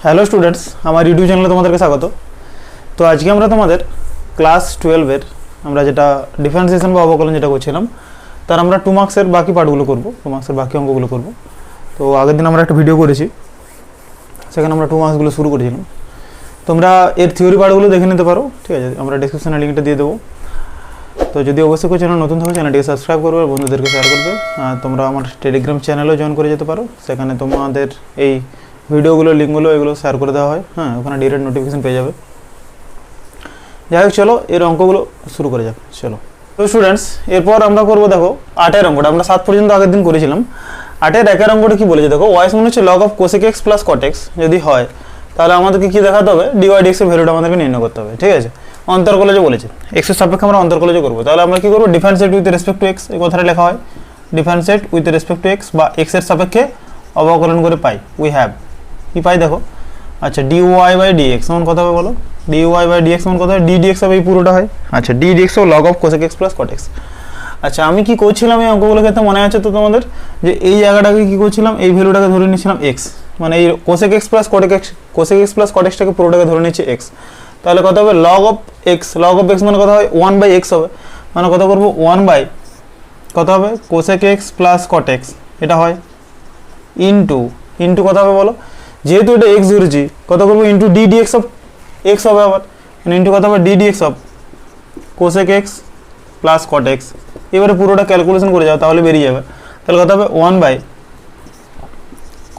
Hello students, আমার YouTube চ্যানেলে তোমাদেরকে স্বাগত। তো আজকে আমরা তোমাদের ক্লাস 12-এর আমরা যেটা ডিফারেন্সিয়েশন বা অবকলন যেটা করছিলাম তার আমরা 2 মার্কসের বাকি পার্টগুলো করব, 2 মার্কসের বাকি অঙ্কগুলো করব। তো আগের দিন আমরা একটা ভিডিও করেছি, সেখানে আমরা 2 মার্কসগুলো শুরু করেছিলাম। তোমরা এর থিওরি পার্টগুলো দেখে নিতে পারো, ঠিক আছে? আমরা ডেসক্রিপশনে লিঙ্কটা দিয়ে দেবো। তো যদি অবশ্যই কেউ চ্যানেল নতুন থাকো চ্যানেলটিকে সাবস্ক্রাইব করবে আর বন্ধুদেরকে শেয়ার করবে। তোমরা আমার টেলিগ্রাম চ্যানেলেও জয়েন করে যেতে পারো, সেখানে তোমাদের এই ভিডিওগুলো লিঙ্কগুলো এগুলো শেয়ার করে দেওয়া হয়। হ্যাঁ, ওখানে ডিরেক্ট নোটিফিকেশন পেয়ে যাবে। যাই হোক, চলো এর অঙ্কগুলো শুরু করে যাক। চলো তো স্টুডেন্টস, এরপর আমরা করবো, দেখো 8-এর অঙ্কটা আমরা 7 পর্যন্ত আগের দিন করেছিলাম। 8-এর 1-এর অঙ্কটা কি বলেছে দেখো, ওয়াইস মনে হচ্ছে log of cosec x plus cot x যদি হয় তাহলে আমাদেরকে কি দেখাতে হবে, ডিওয়াই ডিএক্স এর ভ্যালুটা আমাদেরকে নির্ণয় করতে হবে। ঠিক আছে, অন্তর্কলজে বলেছে এক্স এর সাপেক্ষে আমরা অন্তর্কলজে করবো। তাহলে আমরা কি করবো, differentiate with respect to x, এই কথাটা লেখা হয় differentiate with respect to x বা এক্স এর সাপেক্ষে অবকলন করে পাই। উই হ্যাভ কি পাই দেখো, আচ্ছা ডিওয়াই বাই ডিএক্স এমন কথা হবে, বলো ডিওয়াই বাই ডিএক্স এমন কথা হয়, ডি ডিএক্স হবে এই পুরোটা হয়। আচ্ছা ডি ডিএক্স ও log of cosec x plus cot x. আচ্ছা আমি কি করছিলাম এই অঙ্কগুলো ক্ষেত্রে মনে আছে তো তোমাদের, যে এই জায়গাটাকে কি করছিলাম, এই ভ্যালুটাকে ধরে নিচ্ছিলাম এক্স, মানে এই cosec x plus cot X, cosec x plus cot এক্সটাকে পুরোটাকে ধরে নিচ্ছে এক্স। তাহলে কত হবে log of x, log of x মানে কত হয় 1 বাই এক্স হবে, মানে কত করবো 1 বাই কত হবে cosec x plus cot x, এটা হয় ইন্টু ইন্টু কত হবে বলো, যেহেতু এটা এক্স ধরেছি কত করবো into d dx of x হবে আবার, ইন্টু কত হবে d dx of cosec x plus cot x. এবারে পুরোটা ক্যালকুলেশন করে যাও তাহলে বেরিয়ে যাবে। তাহলে কত হবে 1 by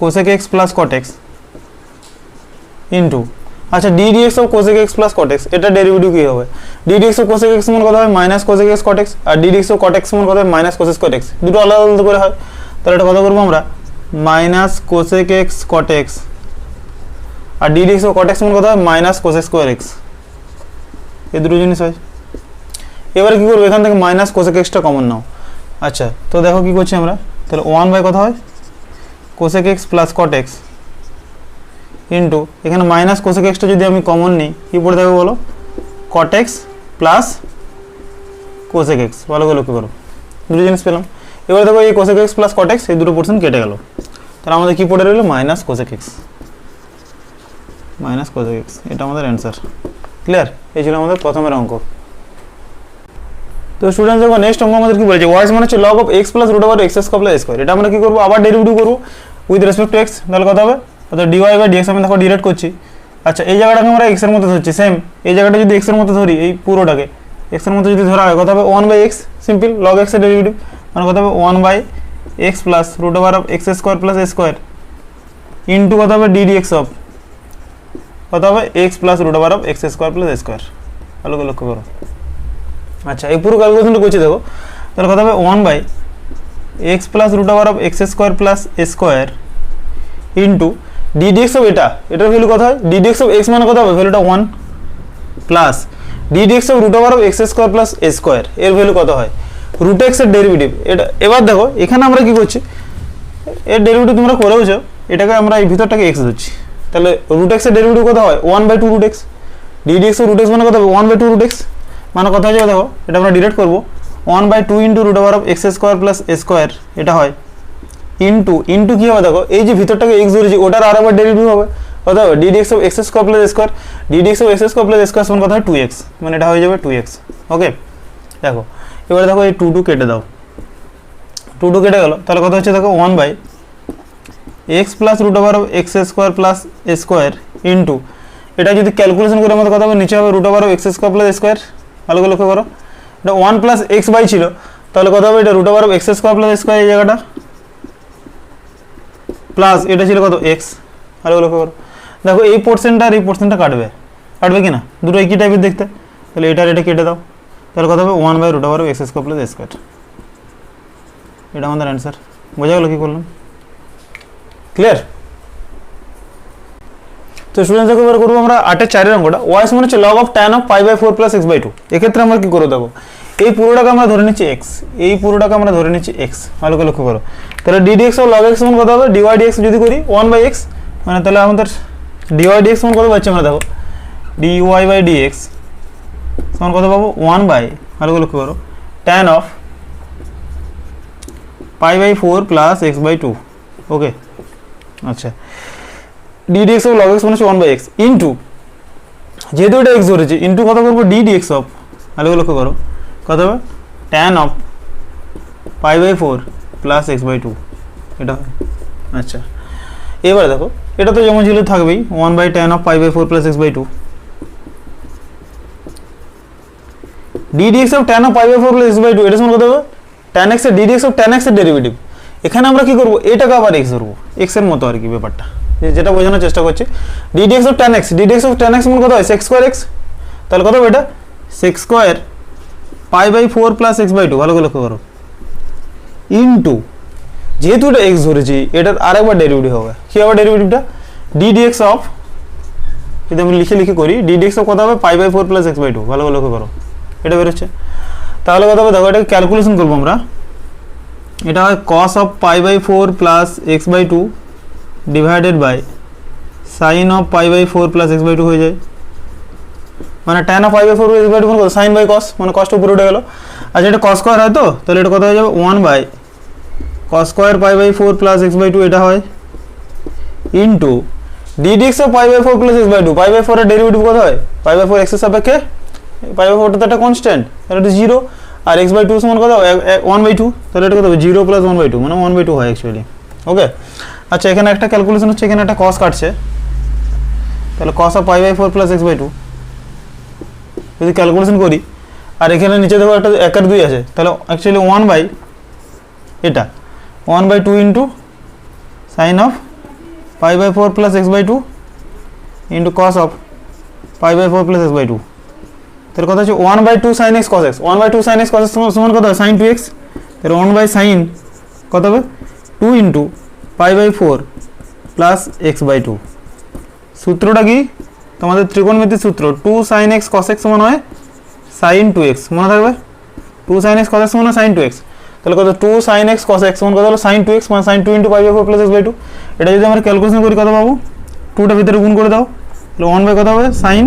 cosec x plus cot x into আচ্ছা d dx of cosec x plus cot x, এটা ডেরিভেটিভ কি হবে, d dx of cosec x সমান কত হয় minus cosec x cot x, আর d dx of cot x সমান কত হয় মাইনাস কোসেক কট এক্স, দুটো আলাদা আলাদা করে হয়। তাহলে এটা কত করবো আমরা minus cosec x cot x, আর d dx of cot x সমান কত হয় মাইনাস কোসেক স্কোয়ার এক্স, এই দুটো জিনিস হয়। এবারে কি করবো, এখান থেকে মাইনাস কোসেক এক্সটা কমন নাও। আচ্ছা তো দেখো কি করছি আমরা, তাহলে 1 বাই কত হয় cosec x plus cot x into এখানে মাইনাস কোসেক এক্সটা যদি আমি কমন নিই কি পড়ে থাকবে বলো, cot x plus cosec x. ভালো করে লক্ষ্য করো, দুটো জিনিস পেলাম। এবার দেখো এই cosec x plus cot x এই দুটো পোর্শন কেটে গেল, তাহলে আমাদের কি পড়ে রইলো minus cosec x, minus cosec x, এটা আমাদের অ্যান্সার। ক্লিয়ার? এই ছিল আমাদের প্রথমের অঙ্ক। তো স্টুডেন্টস দেখো নেক্সট অঙ্ক আমাদের কি বলেছে, ওয়াইস মানে হচ্ছে log of x plus root over x square plus square. এটা আমরা কি করবো, আবার ডেরিভেটিভ করবো উইথ রেসপেক্ট টু এক্স। তাহলে কত হবে, অর্থাৎ ডিওয়াই বাই ডিএক্স আমি দেখো ডিরেক্ট করছি। আচ্ছা এই জায়গাটাকে আমরা এক্স এর মধ্যে ধরছি, সেম এই জায়গাটা যদি এক্স এর মধ্যে ধরি, এই পুরোটাকে এক্স এর মধ্যে যদি ধরা হয় কত হবে 1 by x, simple log x এর ডেরিভেটিভ, মানে কত হবে 1 by x plus root over of x square plus square into কত হবে ডি ডিএক্স অফ কত হবে x plus root over of x square plus square. ভালো করে লক্ষ্য করো। আচ্ছা এই পুরো ক্যালকুলেশনটা করছি দেখো, তাহলে কত হবে 1 by x plus root over of x square plus square into d dx of এটার ভ্যালু কত হয়, ডি ডিএক্স অফ এক্স মানে কত হবে ভ্যালুটা 1 plus d dx of root over of x square plus square, এর ভ্যালু কত হয় রুট এক্স এর ডেরিভেটিভ। এটা এবার দেখো এখানে আমরা কি করছি, এর ডেরিভেটিভ তোমরা করেওছো, এটাকে আমরা এই ভিতরটাকে এক্স ধরছি। তাহলে রুট এক্স এর ডেরিভেটিভ কত হয় 1 by 2 root x, d dx of root x মানে কত হবে 1 বাই 2 রুট এক্স, মানে কথা হয়ে যাবে দেখো এটা আমরা ডিরেক্ট করবো 1 by 2 into root over of x square plus square, এটা হয় ইন্টু ইন্টু কি হবে দেখো এই যে ভিতরটাকে এক্স ধরেছি ওটার আর একবার ডেরিভেটিভ হবে কত হবে d dx of x square plus square, d dx of x square plus square সমান কত হয় 2x, মানে এটা হয়ে যাবে 2x। ওকে দেখো এবারে দেখো এই 2 কেটে দাও, 2 কেটে গেল, তাহলে কত হচ্ছে দেখো 1 by x plus root over of x square plus square into এটা যদি ক্যালকুলেশন করে আমাদের কত হবে নিচে হবে root over of x square plus square. ভালো করে লক্ষ্য করো, এটা 1 প্লাস এক্স বাই ছিল, তাহলে কত হবে এটা root over of x square plus square এই জায়গাটা প্লাস এটা ছিল কত এক্স। ভালো করে লক্ষ্য করো, দেখো এই পোর্শনটা আর এই পোর্শনটা কাটবে, কাটবে কি না, দুটো একই টাইপের দেখতে, তাহলে এটার এটা কেটে দাও, তাহলে কত হবে 1 by root over of x square plus square, এটা আমাদের অ্যান্সার। বোঝা গেল কি করলাম? ক্লিয়ার? তো স্টুডেন্টস দেখো এবার করবো আমরা 8-এর 4-এর অঙ্কটা, ওয়াইস মানে হচ্ছে log of tan of pi by 4 plus x by 2। এক্ষেত্রে আমরা কি করবো দেখো, এই পুরোটাকে আমরা ধরে নিচ্ছি এক্স, এই পুরোটাকে আমরা ধরে নিচ্ছি এক্স। ভালো করে লক্ষ্য করো, তাহলে d dx of log x সমান কত হবে ডিওয়াই ডিএক্স যদি করি 1 বাই এক্স, মানে তাহলে আমাদের ডিওয়াই ডিএক্স সমান কত পাচ্ছি আমরা দেখো ডিওয়াই বাই ডিএক্স সমান কত পাবো 1 বাই ভালো করে লক্ষ্য করো tan of pi by 4 plus x by 2। Okay আচ্ছা d d x of log x মানে হচ্ছে 1/x ইন্টু, যেহেতু এটা এক্স ধরেছি, ইন্টু কত করবো ডি ডি এক্স অফ, ভালো লক্ষ্য করো কত হবে ট্যান অফ π/4 প্লাস x/2, এটা হয়। আচ্ছা এবারে দেখো এটা তো যেমন ছিল থাকবেই 1/tan of π/4 plus x/2, d d x of tan of π/4 plus x/2, এটা সমান কত হবে tan x এর d d x of tan x এর ডেরিভেটিভ। এখানে আমরা কি করব, এটাকে আবার x ধরবো, x এর মতো আর কি ব্যাপারটা, যেটা বোঝানোর চেষ্টা করছি। D d x of tan x, D d x of tan x সমান কত হয় sec² x, তাহলে কত হবে এটা sec² π/4 প্লাস x/2, ভালো করে লক্ষ্য করো, ইনটু যেহেতু এটা x ধরেছি এটার আরেকবার ডেরিভেটিভ হবে, কি হবে ডেরিভেটিভটা ডি ডি এক্স অফ, যদি আমি লিখে করি ডি ডি এক্স অফ কত হবে π/4 প্লাস x/2, ভালো করে লক্ষ্য করো এটা বেরোচ্ছে। তাহলে কত হবে দেখো, এটাকে ক্যালকুলেশন করবো আমরা, এটা হয় cos of π/4 plus x/2 divided by sine of π/4 plus x/2 হয়ে যায়, মানে tan অফ π/4 প্লাস x/2 মানে কত সাইন বাই কস, মানে কসটা উপরে উঠে গেল। আর যেটা cos স্কয়ার হয় তো, তাহলে এটা কত হয়ে যাবে 1/cos স্কয়ার π/4 প্লাস x/2, এটা হয় into d d x of π/4 plus x/2, π/4 এর ডেরিভেটিভ কত হয় π/4 x এর সাপেক্ষে, π/4 টা তো একটা কনস্ট্যান্ট, তাহলে এটা 0, আর x/2 সমান কত 1/2, তাহলে এটা কত হবে 0 প্লাস 1/2 মানে 1/2 হয় অ্যাকচুয়ালি। ওকে আচ্ছা এখানে একটা ক্যালকুলেশন হচ্ছে, এখানে একটা cos কাটছে, তাহলে cos অফ π/4 প্লাস x/2 যদি ক্যালকুলেশন করি, আর এখানে নিচে দেখো একটা 1 আর 2 আছে, তাহলে actually 1/2 into sine of π/4 plus x/2 into cos of π/4 plus x/2, তাহলে কত হচ্ছে 1/2 sin x cos x, 1/2 sin x cos x সমান কত হয় sin 2x, তাহলে 1/sin কত হবে 2 ইন্টু π/4 প্লাস x/2। সূত্রটা কি তোমাদের ত্রিকোণমিতির সূত্র, 2 sin x cos x সমান হয় sin 2x, মনে থাকবে 2 sin x cos x সমান হয় sin 2x, তাহলে কত 2 sin x cos x সমান কত হলো sin 2x মানে sin 2 ইন্টু π/4 প্লাস x/2। এটা যদি আমরা ক্যালকুলেশন করি কত পাবো, 2টা ভিতরে গুণ করে দাও, তাহলে 1 বাই কত হবে sin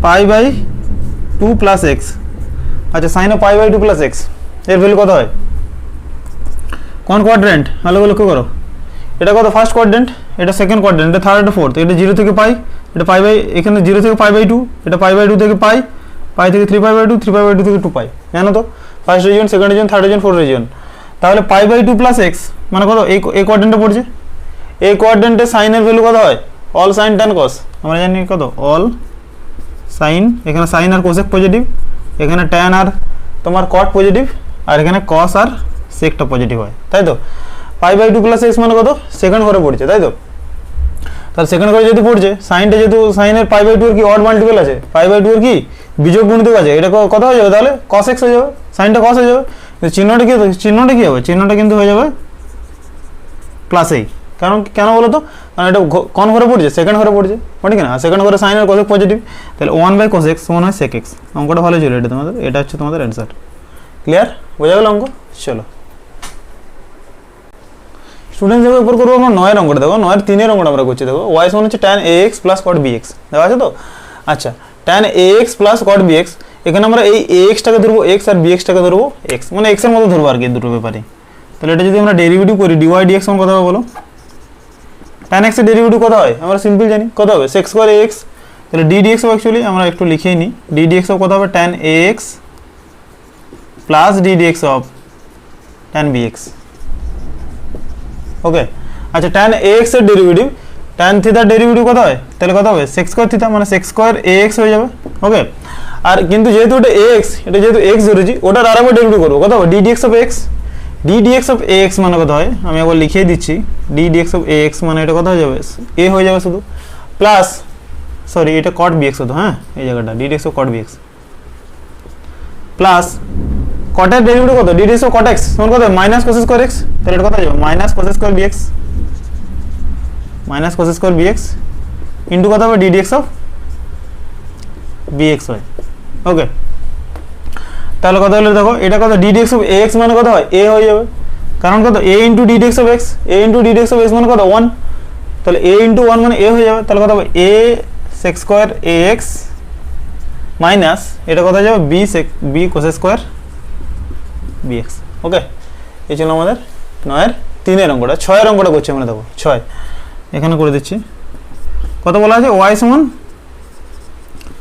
π/2 প্লাস x। আচ্ছা sin অফ π/2 প্লাস x এর ভ্যালু কত হয়, কোন কোয়াড্রেন্ট, ভালো করে লক্ষ্য করো, এটা কত ফার্স্ট কোয়াড্রেন্ট, এটা সেকেন্ড কোয়াড্রেন্ট, এটা থার্ড, এটা ফোর্থ, এটা 0 থেকে পাই, এটা পাই বাই এখানে 0 থেকে π/2, এটা π/2 থেকে পাই, পাই থেকে 3π/2, 3π/2 থেকে 2π, জানো তো first region, second region, third region, fourth region. তাহলে π/2 প্লাস x মানে কত, এই কোয়াড্রেন্টে পড়ছে, এই কোয়াড্রেন্টে সাইনের ভ্যালু কত হয় অল সাইন tan cos, আমরা জানি কত অল সাইন, এখানে সাইন আর কোসেক পজিটিভ, এখানে tan আর তোমার cot পজিটিভ, আর এখানে cos আর সেকটা পজিটিভ হয়, তাই তো π/2 প্লাস x মানে কত সেকেন্ড ঘরে পড়ছে, তাই তো, তাহলে সেকেন্ড ঘরে যদি পড়ছে সাইনটা, যেহেতু সাইনের π/2 এর কি অড মাল্টিপল আছে, π/2 এর কি বিযোগ গুণিতক আছে, এটা কত হয়ে যাবে তাহলে cos x হয়ে যাবে, সাইনটা cos হয়ে যাবে, চিহ্নটা কি হবে, চিহ্নটা কিন্তু হয়ে যাবে প্লাস এই, কারণ কেন বলো তো, কারণ এটা কোন ঘরে পড়ছে সেকেন্ড ঘরে পড়ছে, ঠিক না, সেকেন্ড ঘরে সাইন আর কোসেক পজিটিভ, তাহলে 1/cos x সমান হয় sec x। অঙ্কটা ভালো ছিল এটা তোমাদের, এটা হচ্ছে তোমাদের অ্যান্সার, ক্লিয়ার বোঝা গেল অঙ্ক। চলো স্টুডেন্ট যাবে উপর করবো আমরা 9 এর অঙ্কটা, দেখো 9 এর 3 এর অঙ্কটা আমরা করছি, দেখো y সমান হচ্ছে tan ax plus cot bx দেওয়া আছে তো। আচ্ছা tan ax plus cot bx, এখানে আমরা এই ax টাকে ধরবো x আর bx টাকে ধরবো x, মানে x এর মতো ধরবো আর কি দুটো ব্যাপারে। তাহলে এটা যদি আমরা ডেরিভেটিভ করি dy dx সমান কত হবে বলো, tan x এর ডেরিভেটিভ কত হয় আমরা সিম্পল জানি কত হবে sec স্কয়ার ax, তাহলে d dx হবে অ্যাকচুয়ালি আমরা একটু লিখেই নিই, d dx কত হবে tan ax plus d dx of tan bx। ওকে আচ্ছা tan ax এর ডেরিভেটিভ tan থিটার ডেরিভেটিভ কত হয়, তাহলে কত হবে sec স্কয়ার থিটা মানে sec স্কয়ার ax হয়ে যাবে। ওকে আর কিন্তু যেহেতু এটা ax, এটা যেহেতু x ধরেছি, ওটার আরেকবার ডেরিভেটিভ করব কত হবে d dx of x, d dx of ax মানে কত হয় আমি একবার লিখিয়ে দিচ্ছি, d dx অফ ax মানে এটা কত হয়ে যাবে a হয়ে যাবে শুধু, প্লাস সরি এটা cot bx হতো, হ্যাঁ এই জায়গাটা d dx of cot bx plus cot এর ডেরিভেটিভ কত d dx of cot x সমান কত মাইনাস cos স্কয়ার x, তাহলে এটা কত হয়ে যাবে minus cos square bx, minus cos square bx into কত হবে d dx অফ bx হয়। ওকে তাহলে কত হলো দেখো, এটা কত d dx অফ ax মানে কত হয় a হয়ে যাবে, কারণ কত a into d dx of x, a into d dx of x মানে কত 1, তাহলে a ইনটু 1 মানে a হয়ে যাবে, তাহলে কত হবে a sec square ax minus এটা কত হয়ে যাবে b cos স্কয়ার bx। ওকে এই ছিল আমাদের 9 এর 3 এর অঙ্কটা। 6 এর অঙ্কটা করছি আমরা, দেখো 6 এখানে করে দিচ্ছি। কত বলা আছে, ওয়াই সমান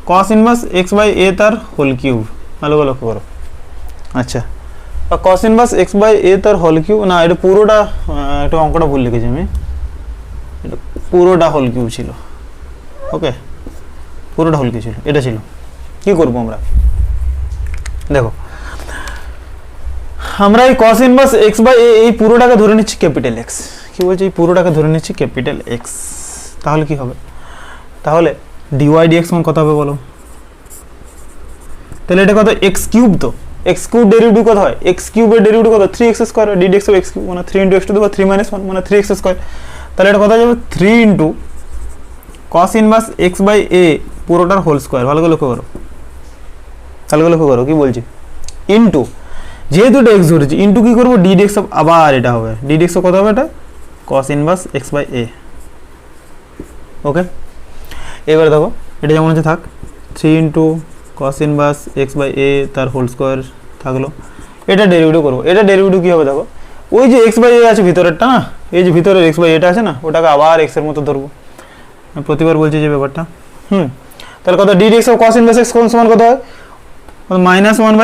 cos inverse x by a তার হোল কিউব, ভালো করে লক্ষ্য করো। আচ্ছা, cos inverse x by a তার হোল কিউব, না এটা পুরোটা, একটু অঙ্কটা ভুল লিখেছি আমি, এটা পুরোটা হোল কিউব ছিল। ওকে, পুরোটা হোল কিউব ছিল, এটা ছিল। কি করবো আমরা, দেখো আমরা এই কস ইনভার্স এক্স বাই এ এই পুরোটাকে ধরে নিচ্ছি ক্যাপিটাল এক্স। কি বলছি, এই পুরোটাকে ধরে নিচ্ছি ক্যাপিটাল এক্স। তাহলে কি হবে, তাহলে ডিওয়াই ডিএক্স মান কত হবে বলো? তাহলে এটা কত, এক্স কিউব, তো এক্স কিউব ডেরিভেটিভ কত হয়, এক্স কিউবের ডেরিভেটিভ কত, 3x square, DD x of x cube মানে 3 × x⁻³ 3 - 1 মানে 3x স্কয়ার। তাহলে এটা কত হয়ে যাবে, 3 × cos inverse x by a পুরোটার হোল স্কয়ার, ভালো করে লক্ষ্য করো, ভালো করে লক্ষ্য করো কি বলছি, ইনটু, যেহেতু এটা এক্স ধরেছি ইনটু কি করবো, ডিডি এক্স অফ, আবার এটা হবে ডিডি এক্স অফ কত হবে, এটা cos inverse x by a. ওকে, এবার দেখো এটা যেমন আছে থাক, 3 × cos inverse x by a তার হোল স্কয়ার থাকলো। এটা ডেরিভেটিভ করবো, এটা ডেরিভেটিভ কী হবে দেখো, ওই যে এক্স বাই এ আছে ভিতরেরটা না, এই যে ভিতরের এক্স বাই এটা আছে না, ওটাকে আবার এক্সের মতো ধরবো, প্রতিবার বলছি যে ব্যাপারটা। তাহলে কত, dd x of cos inverse x সমান কত হয়, -1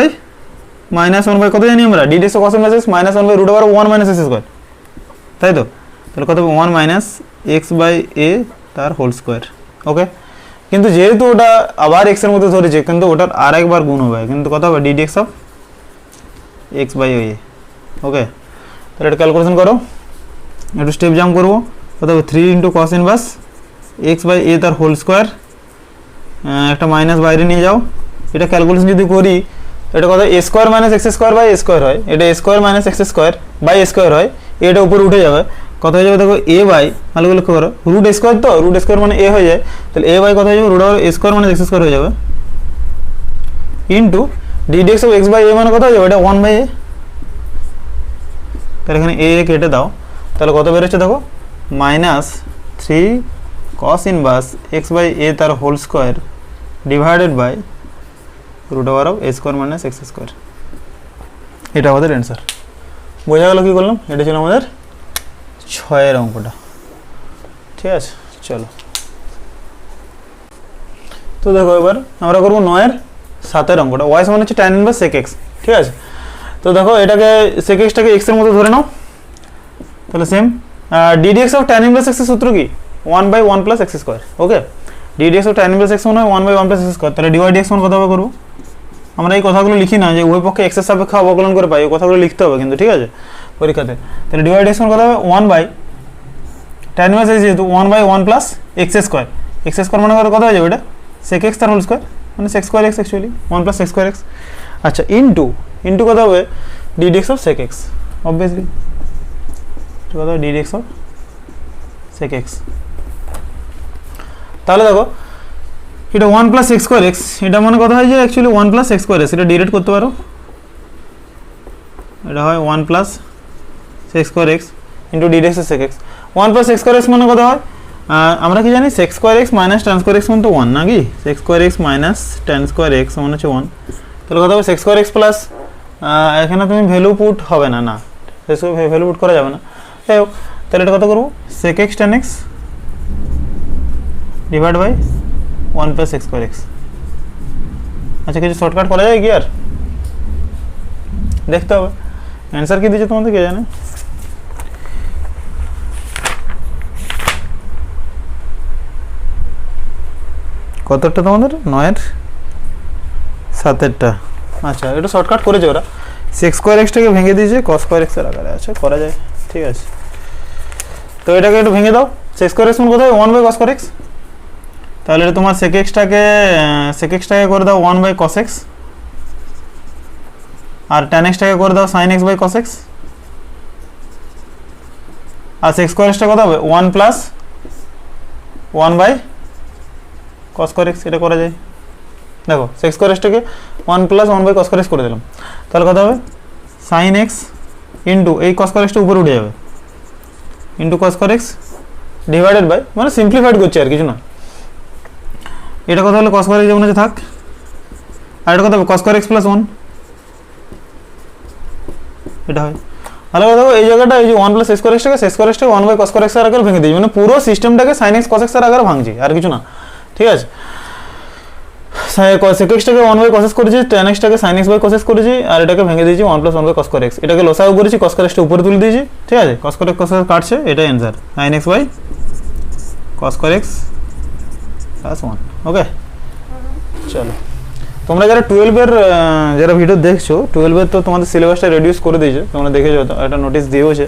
বাই কত জানি আমরা, dd x of cos inverse x -1 by √1 - x square, তাই তো? তাহলে কত হবে, 1 - x বাই এ তার হোল স্কয়ার। ওকে, কিন্তু যেহেতু ওটা আবার এক্স এর মধ্যে ধরেছে, কিন্তু ওটার আর একবার গুণ হবে, কিন্তু কত হবে, dd x of x by a. Okay, তাহলে এটা ক্যালকুলেশন করো, একটু স্টেপ জাম্প করবো, কত হবে, 3 × cos inverse x by a তার হোল স্কয়ার, একটা মাইনাস বাইরে নিয়ে যাও, এটা ক্যালকুলেশন যদি করি, এটা কত, a square minus x square by A square হয়, এটা a square minus x square by A square হয়, এটা উপরে উঠে যাবে, কত হয়ে যাবে দেখো, এ বাই, ভালো করে লক্ষ্য করো, রুট স্কোয়ার, তো রুট স্কোয়ার মানে এ হয়ে যায়, তাহলে এ বাই কত হয়ে যাবে, √এ স্কোয়ার মানে এক্স স্কোয়ার হয়ে যাবে, into dd x of x by a মানে কত হয়ে যাবে, এটা 1 বাই এ। তাহলে এখানে এ কেটে দাও, তাহলে কত বেরোচ্ছে দেখো, -3 cos inverse x by a তার whole square divided by √A square minus x square. এটা আমাদের অ্যান্সার। বোঝা গেল কি করলাম, এটা ছিল আমাদের 6-এর অঙ্কটা। ঠিক আছে, চলো তো দেখো এবার আমরা করবো 9-এর 7-এর অঙ্কটা। ওয়াই সমান হচ্ছে tan ইনভার্স sec x, ঠিক আছে? তো দেখো এটাকে sec x টাকে x এর মতো ধরে নাও, তাহলে same ddx of tan inverse x এর সূত্র কি, 1/1 + x square. Okay, ddx of tan inverse x মানে 1/1 + x স্কয়ার। তাহলে dy dx মান কত হবে করবো, আমরা এই কথাগুলো লিখি না যে উভয় পক্ষে x এর সাপেক্ষে অবকলন করে পাই, এই কথাগুলো লিখতে হবে কিন্তু, ঠিক আছে, পরীক্ষাতে। তাহলে dy dx মান কত হবে, 1/tan ইনভার্স x যেহেতু 1/1 + x স্কয়ার, x স্কয়ার মানে কত হয়ে যাবে, এটা sec x তার হোল স্কয়ার মানে sec square x actually 1 + sec square x। আচ্ছা, ইনটু কত হবে, ddx of sec x, obviously কত হবে, ddx অফ sec x। তাহলে দেখো এটা 1 + sec স্কয়ার x, এটা মানে কথা হয় যে অ্যাকচুয়ালি 1 + sec স্কয়ার x, এটা ডিরেক্ট করতে পারো, এটা হয় 1 + sec square x into ddx of sec x। 1 + sec square x মানে কত হয়, আমরা কি জানি sec square x - tan square x মানে তো 1 নাকি, sec square x - tan square x মানে হচ্ছে 1। তাহলে কত হবে, sec স্কয়ার x প্লাস, এখানে তুমি ভ্যালু পুট হবে না, না সেসব ভ্যালু পুট করা যাবে না, যাই হোক। তাহলে এটা কত করবো, sec x tan x divide by 1 + sec square x। আচ্ছা, কিছু শর্টকাট করা যায় কি আর, দেখতে হবে অ্যান্সার কি দিয়েছে তোমাদের কে জানে। কতটা তোমাদের, 9-এর 7-এরটা। আচ্ছা, এটা শর্টকাট করেছে ওরা, sec স্কয়ার x টাকে ভেঙে দিয়েছে cos স্কয়ার x এর আকারে। আচ্ছা, করা যায়, ঠিক আছে। তো এটাকে একটু ভেঙে দাও, sec স্কয়ার x মানে কোথায়, 1/cos স্কয়ার x। তাহলে এটা তোমার sec x টাকে করে দাও 1/cos x, আর tan x টাকে করে দাও sin x/cos x, আর sec স্কয়ার x টা কত হবে, 1 + 1/cos স্কয়ার x। এটা করা যায়, দেখো sec স্কয়ার x টাকে 1 + 1/cos স্কয়ার x করে দিলাম, তাহলে কত হবে, sin x ইনটু এই cos স্কয়ার x টা উপরে উঠে যাবে, into cos square x divided by, মানে সিম্পলিফাইড করছি আর কিছু না। এটা কত হলো, cos স্কয়ার x যেমন আছে থাক, আর এটা কত হবে, cos স্কয়ার x + 1, এটা হয় ভালো করে দেখো এই জায়গাটা এই যে 1 প্লাস স্কোয়ার এক্সটাকে স্কোয়ার এক্সটাকে 1 বাই কস স্কোয়ার এক্স এর আকারে ভেঙে দিয়েছি, মানে পুরো সিস্টেমটাকে সাইন এক্স কস এক্স এর আকারে ভাঙছি, আর কিছু না। ঠিক আছে, সেক এক্সটাকে 1 বাই কস এক্স করেছি, tan এক্সটাকে sine x by cos x করেছি, আর এটাকে ভেঙে দিয়েছি 1 plus 1 by cos square x. এটাকে লসাগু করেছি, কস স্কোয়ার এক্সটা উপরে তুলে দিয়েছি। ঠিক আছে, cos square x cos square কাটছে, এটাই answer, sine x by cos square x plus 1। Okay, চলো তোমরা যারা 12-এর যারা ভিডিও দেখছো, 12-এর তো তোমাদের সিলেবাসটা রিডিউস করে দিয়েছে, তোমরা দেখেছো, একটা নোটিশ দিয়েওছে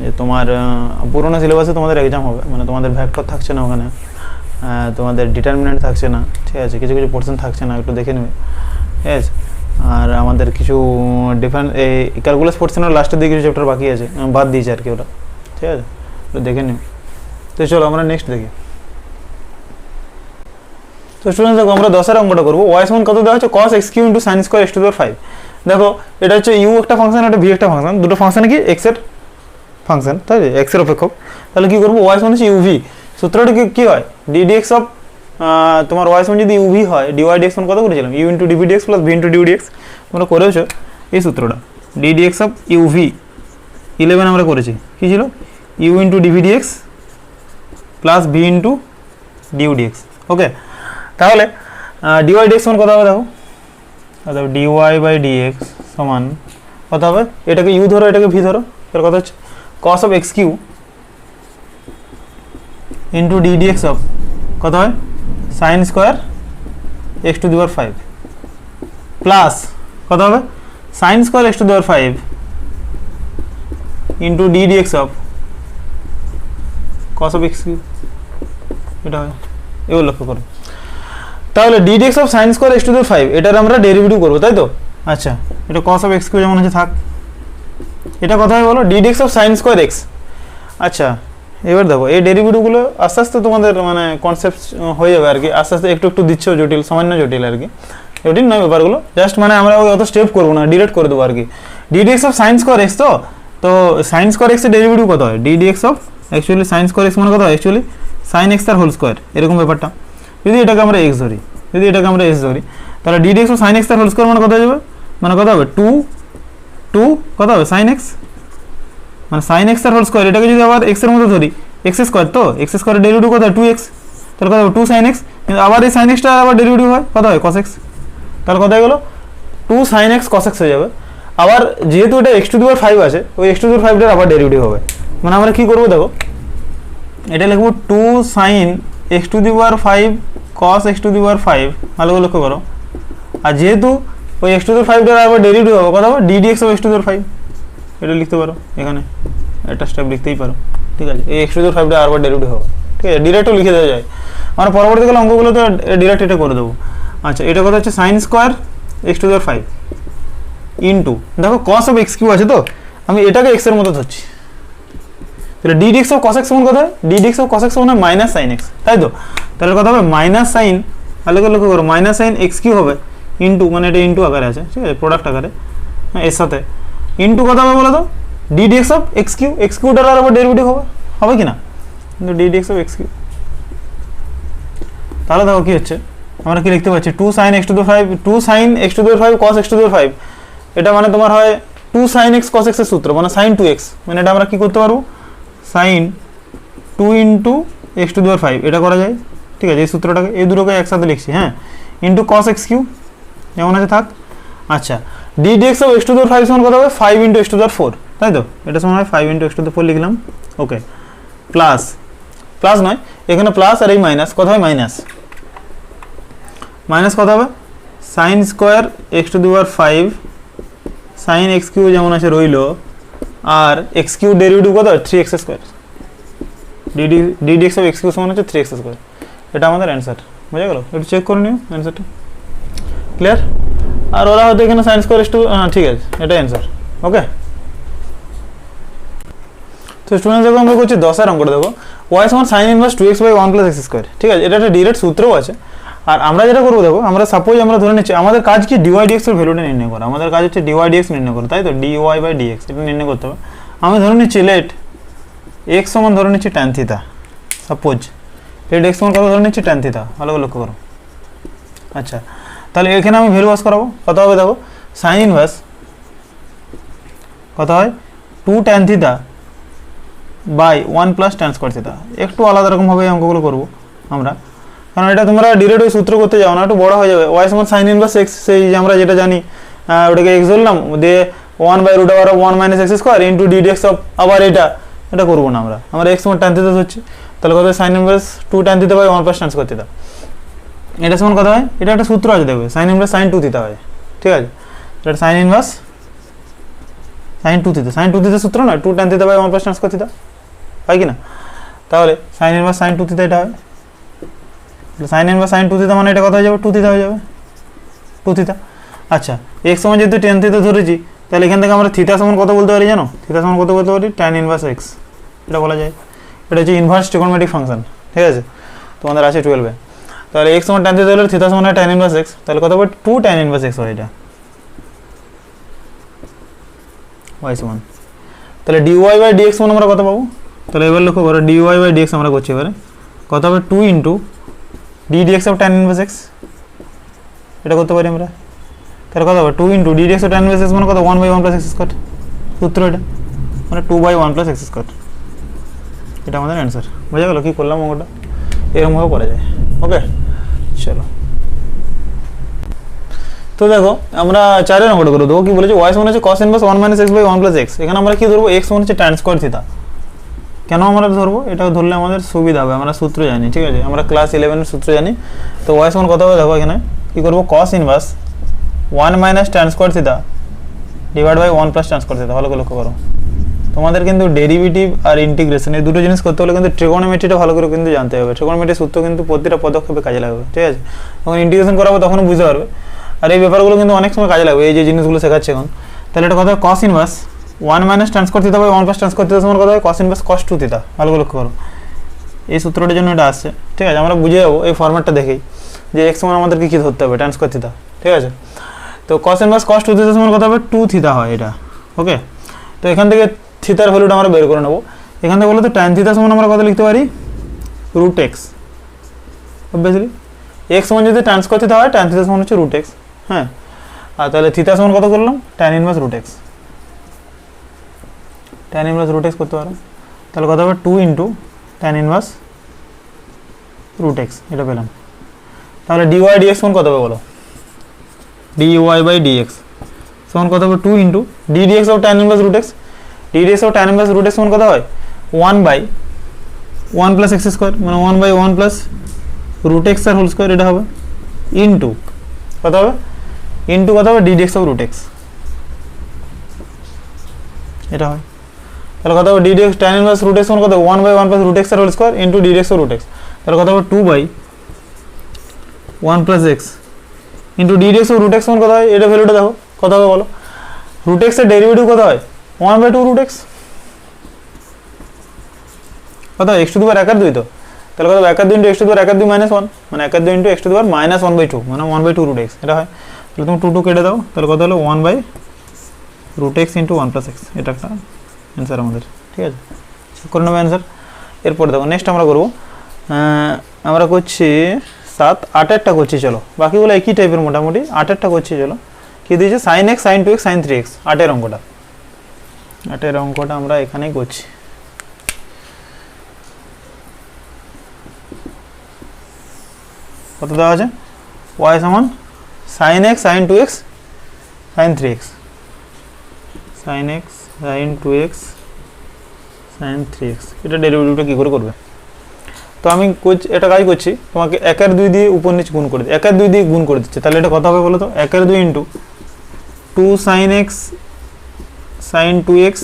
যে তোমার পুরোনো সিলেবাসে তোমাদের এক্সাম হবে, মানে তোমাদের ভ্যাক্টর থাকছে না ওখানে, তোমাদের ডিটারমিনেন্ট থাকছে না। ঠিক আছে, কিছু কিছু পোর্শন থাকছে না, একটু দেখে নেবে। ঠিক আছে, আর আমাদের কিছু ডিফারেন্ট এই ক্যালকুলাস পোর্শনের লাস্টের দিকে কিছু চ্যাপ্টার বাকি আছে, বাদ দিয়েছে আর কি ওটা। ঠিক আছে, ওটা দেখে নিও। তো চলো আমরা নেক্সট দেখি। তো স্টুডেন্টস দেখো আমরা 10-এর অঙ্কটা করবো। ওয়াই সমান কত দেওয়া হচ্ছে, cos x q into sine square x to the power 5। দেখো এটা হচ্ছে ইউ একটা ফাংশন, একটা ভি একটা ফাংশন, দুটো ফাংশন কি এক্স এর ফাংশন, তাই এক্স এর অপেক্ষক। তাহলে কি করবো, ওয়াই সমান হচ্ছে ইউভি, সূত্রটা কি হয়, ডিডিএক্স অফ তোমার ওয়াই সমান যদি ইউভি হয়, ডিওয়াই ডিএক্স কত করেছিলাম, u into dv dx plus v into du dx, তোমরা করেছো এই সূত্রটা, ডিডিএক্স অফ ইউভি 11 আমরা করেছি, কি ছিল, u into dv dx plus v into du dx. Okay, তাহলে ডিওয়াই ডিএক্স সমান কত হবে, দেখো অর্থাৎ ডিওয়াই বাই ডিএক্স সমান কত হবে, এটাকে ইউ ধরো এটাকে ভি ধরো, এর কথা হচ্ছে cos of x q into d dx of কত হয় sine square x to the power 5 plus কত হবে sine square x to the power 5 into d dx of cos of x q, এটা হয়, এগুলো লক্ষ্য করো। তাহলে d dx of sine square x to the power 5 এটার আমরা ডেরিভেটিভ করবো, তাই তো। আচ্ছা, এটা কস অফ এক্স কিউ যেমন আছে থাক, এটা কথা হয় বলো ddx of sine square x. আচ্ছা, এবার দেখো এই ডেরিভেটিভগুলো আস্তে আস্তে তোমাদের মানে কনসেপ্ট হয়ে যাবে আর কি, আস্তে আস্তে একটু একটু দিচ্ছ জটিল, সামান্য জটিল আর কি, জটিল নয় ব্যাপারগুলো, জাস্ট মানে আমরা ওই অত স্টেপ করবো না, ডিরেক্ট করে দেবো আর কি। Ddx of sine square x, তো সাইন স্কোয়ার এক্সের ডেরিভেটিভ কত হয়, ddx of actually sign square x মানে কত হয়, অ্যাকচুয়ালি সাইন এক্স তার হোল স্কোয়ার, এরকম ব্যাপারটা। যদি এটাকে আমরা এক্স ধরি, যদি এটাকে আমরা এক্স ধরি, তাহলে ডিডিএক্স অফ সাইন এক্স তার হোল স্কোয়ার মানে কত হয়ে যাবে, মানে কত হবে টু কত হবে সাইন এক্স, মানে সাইন এক্স তার হোল স্কোয়ার, এটাকে যদি আবার এক্স এর মধ্যে ধরি, এক্স স্কোয়ার, তো এক্স স্কোয়ারের ডেরিভেটিভ কত হয় 2x, তাহলে কত হবে 2 সাইন এক্স, কিন্তু আবার এই সাইন এক্সটা আবার ডেরিভেটিভ হয় কত হয় cos x, তাহলে কত হয়ে গেলো 2 সাইন এক্স cos x হয়ে যাবে। আবার যেহেতু এটা x টু দি পাওয়ার 5 আছে, ওই x টু দি পাওয়ার 5 এর আবার ডেরিভেটিভ হবে, মানে আমরা কি করবো দেখো, এটা লিখবো 2 sine x to the power 5 cos x to the power 5, ভালো করে লক্ষ্য করো। আর যেহেতু ওই x টু দি পাওয়ার 5 এর আবার ডেরিভেটিভ হবে কত হবে ddx of x to the power 5, এটা লিখতে পারো এখানে, একটা স্টেপ লিখতেই পারো। ঠিক আছে, এই x টু দি পাওয়ার 5 এর আবার ডেরিভেটিভ হবে, ঠিক আছে, ডিরেক্টও লিখে দেওয়া যায়, আমরা পরবর্তীকালে অঙ্কগুলো তো ডিরেক্ট এটা করে দেবো। আচ্ছা, এটা কথা হচ্ছে sine square x to the power 5 into দেখো cos অফ x কিউ আছে, তো আমি এটাকে x এর মতো ধরছি, তাহলে ddx অফ cos x সমান কত হয়, ddx অফ cos x সমান মাইনাস সাইন x, তাই তো। তাহলে কত হবে মাইনাস সাইন, ভালো করে লক্ষ্য করো, মাইনাস সাইন x কিউ হবে ইন্টু, মানে এটা ইন্টু আকারে আছে, ঠিক আছে, প্রোডাক্ট আকারে, হ্যাঁ এর সাথে ইন্টু কত হবে বলো তো ddx অফ x কিউটার আর আবার ডেরিভেটিভ হবে কি না, কিন্তু ddx অফ x কিউ। তাহলে দেখো কি হচ্ছে, আমরা কি লিখতে পাচ্ছি 2 sin x to the 5 2 sin x to the 5 cos x to দি 5, এটা মানে তোমার হয় 2 sin x cos x এর সূত্র, মানে sin 2x, মানে এটা আমরা কি করতে পারবো sin 2 ইন্টু x টু দি 5, এটা করা যায়, ঠিক আছে। এই সূত্রটাকে এই দুটোকে একসাথে লিখছি, হ্যাঁ, ইন্টু cos x কিউ যেমন আছে থাক। আচ্ছা, ddx অফ x টু দি 5 সমান কত হবে 5 ইন্টু x টু দি 4, তাই তো, এটা সমান হয় 5 ইন্টু x টু দি 4 লিখলাম, ওকে, প্লাস প্লাস নয় এখানে প্লাস, আর এই মাইনাস, কত হয় মাইনাস, মাইনাস কত হবে sine square x to the power 5 sine x cube যেমন আছে রইলো, আর এক্স কিউ ডেরিভেটিভ কত হয় 3x square, ddx of x cube সমান হচ্ছে 3x স্কোয়ার, এটা আমাদের অ্যান্সার, বুঝে গেল, একটু চেক করে নিও অ্যান্সারটা, ক্লিয়ার। আর ওরা হয়তো এখানে সাইন স্কোয়ার এক্স টু, ঠিক আছে, এটা অ্যান্সার, ওকে। তো স্টুডেন্টস দেখো আমরা করছি 10-এর অঙ্কটা, দেখো y সমান sin inverse 2x by 1 plus x square, ঠিক আছে, এটা একটা ডিরেক্ট সূত্রও আছে। আর আমরা যেটা করবো দেখো, আমরা সাপোজ আমরা ধরে নিচ্ছি আমাদের কাজ কি dy dx এর ভ্যালুটা নির্ণয় করা, আমাদের কাজ হচ্ছে dy dx নির্ণয় করা, তাই তো, dy বাই dx এটা নির্ণয় করতে হবে। আমি ধরে নিচ্ছি লেট x সমান ধরে নিচ্ছি tan theta, suppose let x সমান কত ধরে নিচ্ছি tan থিটা, ভালো করে লক্ষ্য করো। আচ্ছা, তাহলে এখানে আমি ভ্যালু পাস করাবো, কত হবে দেখো সাইন ইনভার্স কত হয় two tan theta by 1 plus tan square theta. একটু আলাদা রকমভাবে অঙ্কগুলো করবো আমরা, কারণ এটা তোমরা ডিরেক্ট ওই সূত্র করতে যাও না, একটু বড় হয়ে যাবে। ওয়াই সমান সাইন ইনভার্স এক্স, সেই যে আমরা যেটা জানি ওটাকে এক্স ধরলাম, দিয়ে 1/√1 minus x square into d x of, আবার এটা করবো না আমরা এক্স সমান ট্যান থিতা ধরছি, তাহলে কত হয় sine inverse 2 tan theta by 1 plus tan square theta. এটা সমান কত হয়, এটা একটা সূত্র আছে দেখবে, সাইন ইনভার্স সাইন 2 থিতা হয়, ঠিক আছে। এটা sine inverse sine 2 theta, sine 2 theta সূত্র না, 2 tan theta by 1 plus tan square theta, হয় কি না? তাহলে সাইন ইনভার্স সাইন 2 থিতা এটা হয়, সাইন ইনভার্স সাইন 2 থিতা মানে এটা কত হয়ে যাবে, 2 থিতা হয়ে যাবে, 2 থিতা। আচ্ছা, এক্স সমান যেহেতু ট্যান থিতা ধরেছি, তাহলে এখান থেকে আমরা থিতা সমান কত বলতে পারি জানো? থিতা সমান কত বলতে পারি, ট্যান ইনভার্স এক্স, এটা বলা যায়। এটা হচ্ছে ইনভার্স ট্রিগোনোমেট্রিক ফাংশন, ঠিক আছে, তোমাদের আছে 12-এ। তাহলে এক্স সমান ট্যান থিতা হলে থিতা সমান ট্যান ইনভার্স এক্স, তাহলে কত হবে 2 ট্যান ইনভার্স এক্স হয় এটা, ওয়াই সমান। তাহলে ডিওয়াই বাই ডিএক্স সমান আমরা কত পাবো? তাহলে এবার লক্ষ্য করো, ডিওয়াই বাই ডিএক্স আমরা করছি এবারে, কত হবে 2 into d dx of tan inverse x, এটা করতে পারি আমরা। তাহলে কত হবে 2 into d dx of tan inverse x মানে কত, 1/1 প্লাস এক্স স্কোয়ার, সূত্র এটা, মানে 2/1 প্লাস এক্স স্কোয়ার, এটা আমাদের অ্যান্সার। বোঝা গেল কী করলাম অঙ্কটা? এরকমভাবে করা যায়। ওকে, চলো। তো দেখো আমরা 4 অঙ্কটা করে দেবো। কি বলেছে, ওয়াই সমান হচ্ছে cos inverse 1 minus x by 1 plus x. এখানে আমরা কি ধরবো, এক্স সমান হচ্ছে ট্যান স্কোয়ার থিতা। কেন আমরা ধরবো, এটা ধরলে আমাদের সুবিধা হবে, আমরা সূত্র জানি, ঠিক আছে, আমরা ক্লাস 11-এর সূত্র জানি। তো ওয়াই সমান কত হবে দেখো, এখানে কী করবো, cos inverse 1 minus tan square theta divide by 1 plus tan square theta. ভালো করে লক্ষ্য করো, তোমাদের কিন্তু ডেরিভেটিভ আর ইন্টিগ্রেশন এই দুটো জিনিস করতে হলে কিন্তু ট্রিগোনোমেট্রিটা ভালো করে কিন্তু জানতে হবে। ট্রিগোনোমেট্রির সূত্র কিন্তু প্রতিটা পদক্ষেপে কাজে লাগবে, ঠিক আছে। যখন ইন্টিগ্রেশন করাবো তখন বুঝতে পারবে, আর এই ব্যাপারগুলো কিন্তু অনেক সময় কাজে লাগবে, এই যে জিনিসগুলো শেখাচ্ছে এখন। তাহলে এটা কত হয়, cos inverse 1 minus tan square theta by 1 plus tan square theta সমান কত হয়, কস ইনভার্স কস 2 থিতা। ভালো করে লক্ষ্য করো, এই সূত্রটার জন্য এটা আসছে, ঠিক আছে। আমরা বুঝে যাবো এই ফরম্যাটটা দেখেই যে এক্স সমান আমাদেরকে কী ধরতে হবে, ট্যান স্কোয়ার থিতা, ঠিক আছে। তো কস ইনভার্স কস 2 থিতা সমান কত হবে, 2 থিতা হয় এটা, ওকে। তো এখান থেকে থিতার ভ্যালুটা আমরা বের করে নেবো। এখান থেকে বলো তো ট্যান থিতা সমান আমরা কত লিখতে পারি, রুট এক্স। অবভিয়াসলি এক্স সমান যদি ট্যান স্কোয়ার থিতা হয়, ট্যান থিতা সমান হচ্ছে রুট এক্স, হ্যাঁ। আর তাহলে থিতা সমান কত করলাম, tan inverse root x, tan inverse root x করতে পারো। তাহলে কত হবে 2 into tan inverse root x, এটা পেলাম। তাহলে ডিওয়াই ডিএক্স সমান কত হবে বলো, ডিওয়াই বাই ডিএক্স সমান কত হবে 2 into d dx of tan inverse root x, d dx of tan inverse root x সমান কত হয়, 1/1 প্লাস এক্স স্কোয়ার, মানে 1/1 প্লাস রুট এক্স আর হোল স্কোয়ার, এটা হবে ইন্টু কত হবে, ইন্টু কত হবে d dx of root x, এটা হয়। তাহলে কত হবে d dx tan inverse root x সমান কত, 1/1 প্লাস রুট এক্স আর whole square into d dx of root x. তাহলে কত হবে 2/1 plus x into d dx of root x সমান কত হয়, এটা ভ্যালুটা দেখো কত হবে বলো, রুট এক্সের ডেরিভেটিভ কত হয়, 1/2 রুট এক্স, কত হয় x টু দি পাওয়ার 1/2। তো তাহলে কত হবে 1/2 into x to the power 1/2 minus 1, মানে 1/2 into x to the power minus 1/2, মানে 1/2 রুট এক্স, এটা হয়। তাহলে তুমি 2 কেটে দাও, তাহলে কত হলো 1/√x ইন্টু 1 প্লাস এক্স, এটা একটা অ্যান্সার আমাদের, ঠিক আছে, করে নেবে অ্যান্সার। এরপর দেখো নেক্সট আমরা করবো, আমরা করছি 7, 8-এরটা করছি, চলো বাকিগুলো একই টাইপের মোটামুটি, 8-এরটা করছি, চলো। কি দিয়েছে, sine x sine 2x sine 3x, 8-এর অঙ্কটা, 8-এর অঙ্কটা আমরা এখানেই করছি। কত দেওয়া আছে, y সমান sine x sine 2x sine 3x, sine x sine 2x sine 3x, এটা ডেরিভেটিভটা কী করে করবে। তো আমি এটা কাজ করছি, তোমাকে 1/2 দিয়ে উপর নিচ গুণ করে দিই, 1/2 দিয়ে গুণ করে দিচ্ছে, তাহলে এটা কত হবে বলো তো, 1/2 into 2 sine x sine 2x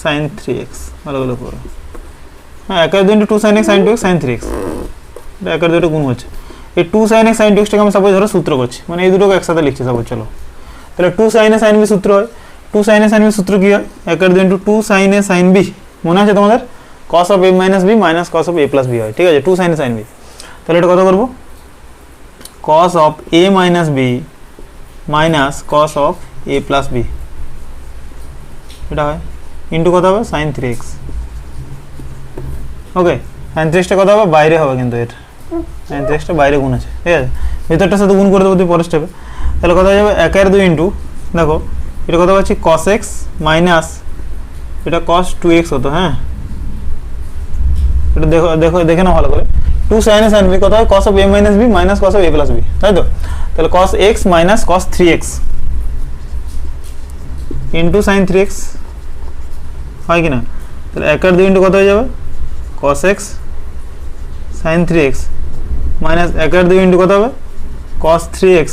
sine 3x, ভালো ভালো করো, হ্যাঁ 1/2 into 2 sine x sine 2x sine 3x, এটা 1/2 গুণ হচ্ছে। এই 2 সাইন এক্স সাইন 2xটাকে আমি সাপোজ ধরো সূত্র করছি, মানে এই দুটোকে একসাথে লিখছি সাপোজ, চলো। তাহলে 2 সাইন এ সাইন বি সূত্র হয়, 2 সাইন এ সাইন বি সূত্র কী হয়, 1/2 into 2 sine a sine b, মনে আছে তোমাদের, cos of a minus b minus cos of a plus b হয়, ঠিক আছে, 2 সাইন এ সাইন বি। তাহলে এটা কত করবো, cos of a minus b minus cos of a plus b, এটা হয়, ইন্টু কত হবে সাইন 3x, ওকে। সাইন 3xটা কত হবে, বাইরে হবে কিন্তু, এটা সাইন 3xটা বাইরে গুণ আছে, ঠিক আছে, ভেতরটার সাথে গুণ করে দেবো তুই পরের স্টেপে। তাহলে কত হয়ে যাবে 1/2 ইন্টু, দেখো এটা কত পাচ্ছি cos x মাইনাস এটা cos 2x হতো। হ্যাঁ, এটা দেখো দেখো দেখে নাও ভালো করে। 2 sin a sin b কত হয়? cos of a minus b minus cos of a plus b, তাই তো? তাহলে cos x minus cos 3x into sin 3x হয় কি না? তাহলে 1 আর 2 ইন্টু কত হয়ে যাবে? cos x sin 3x minus 1 আর 2 ইন্টু কত হবে? cos 3x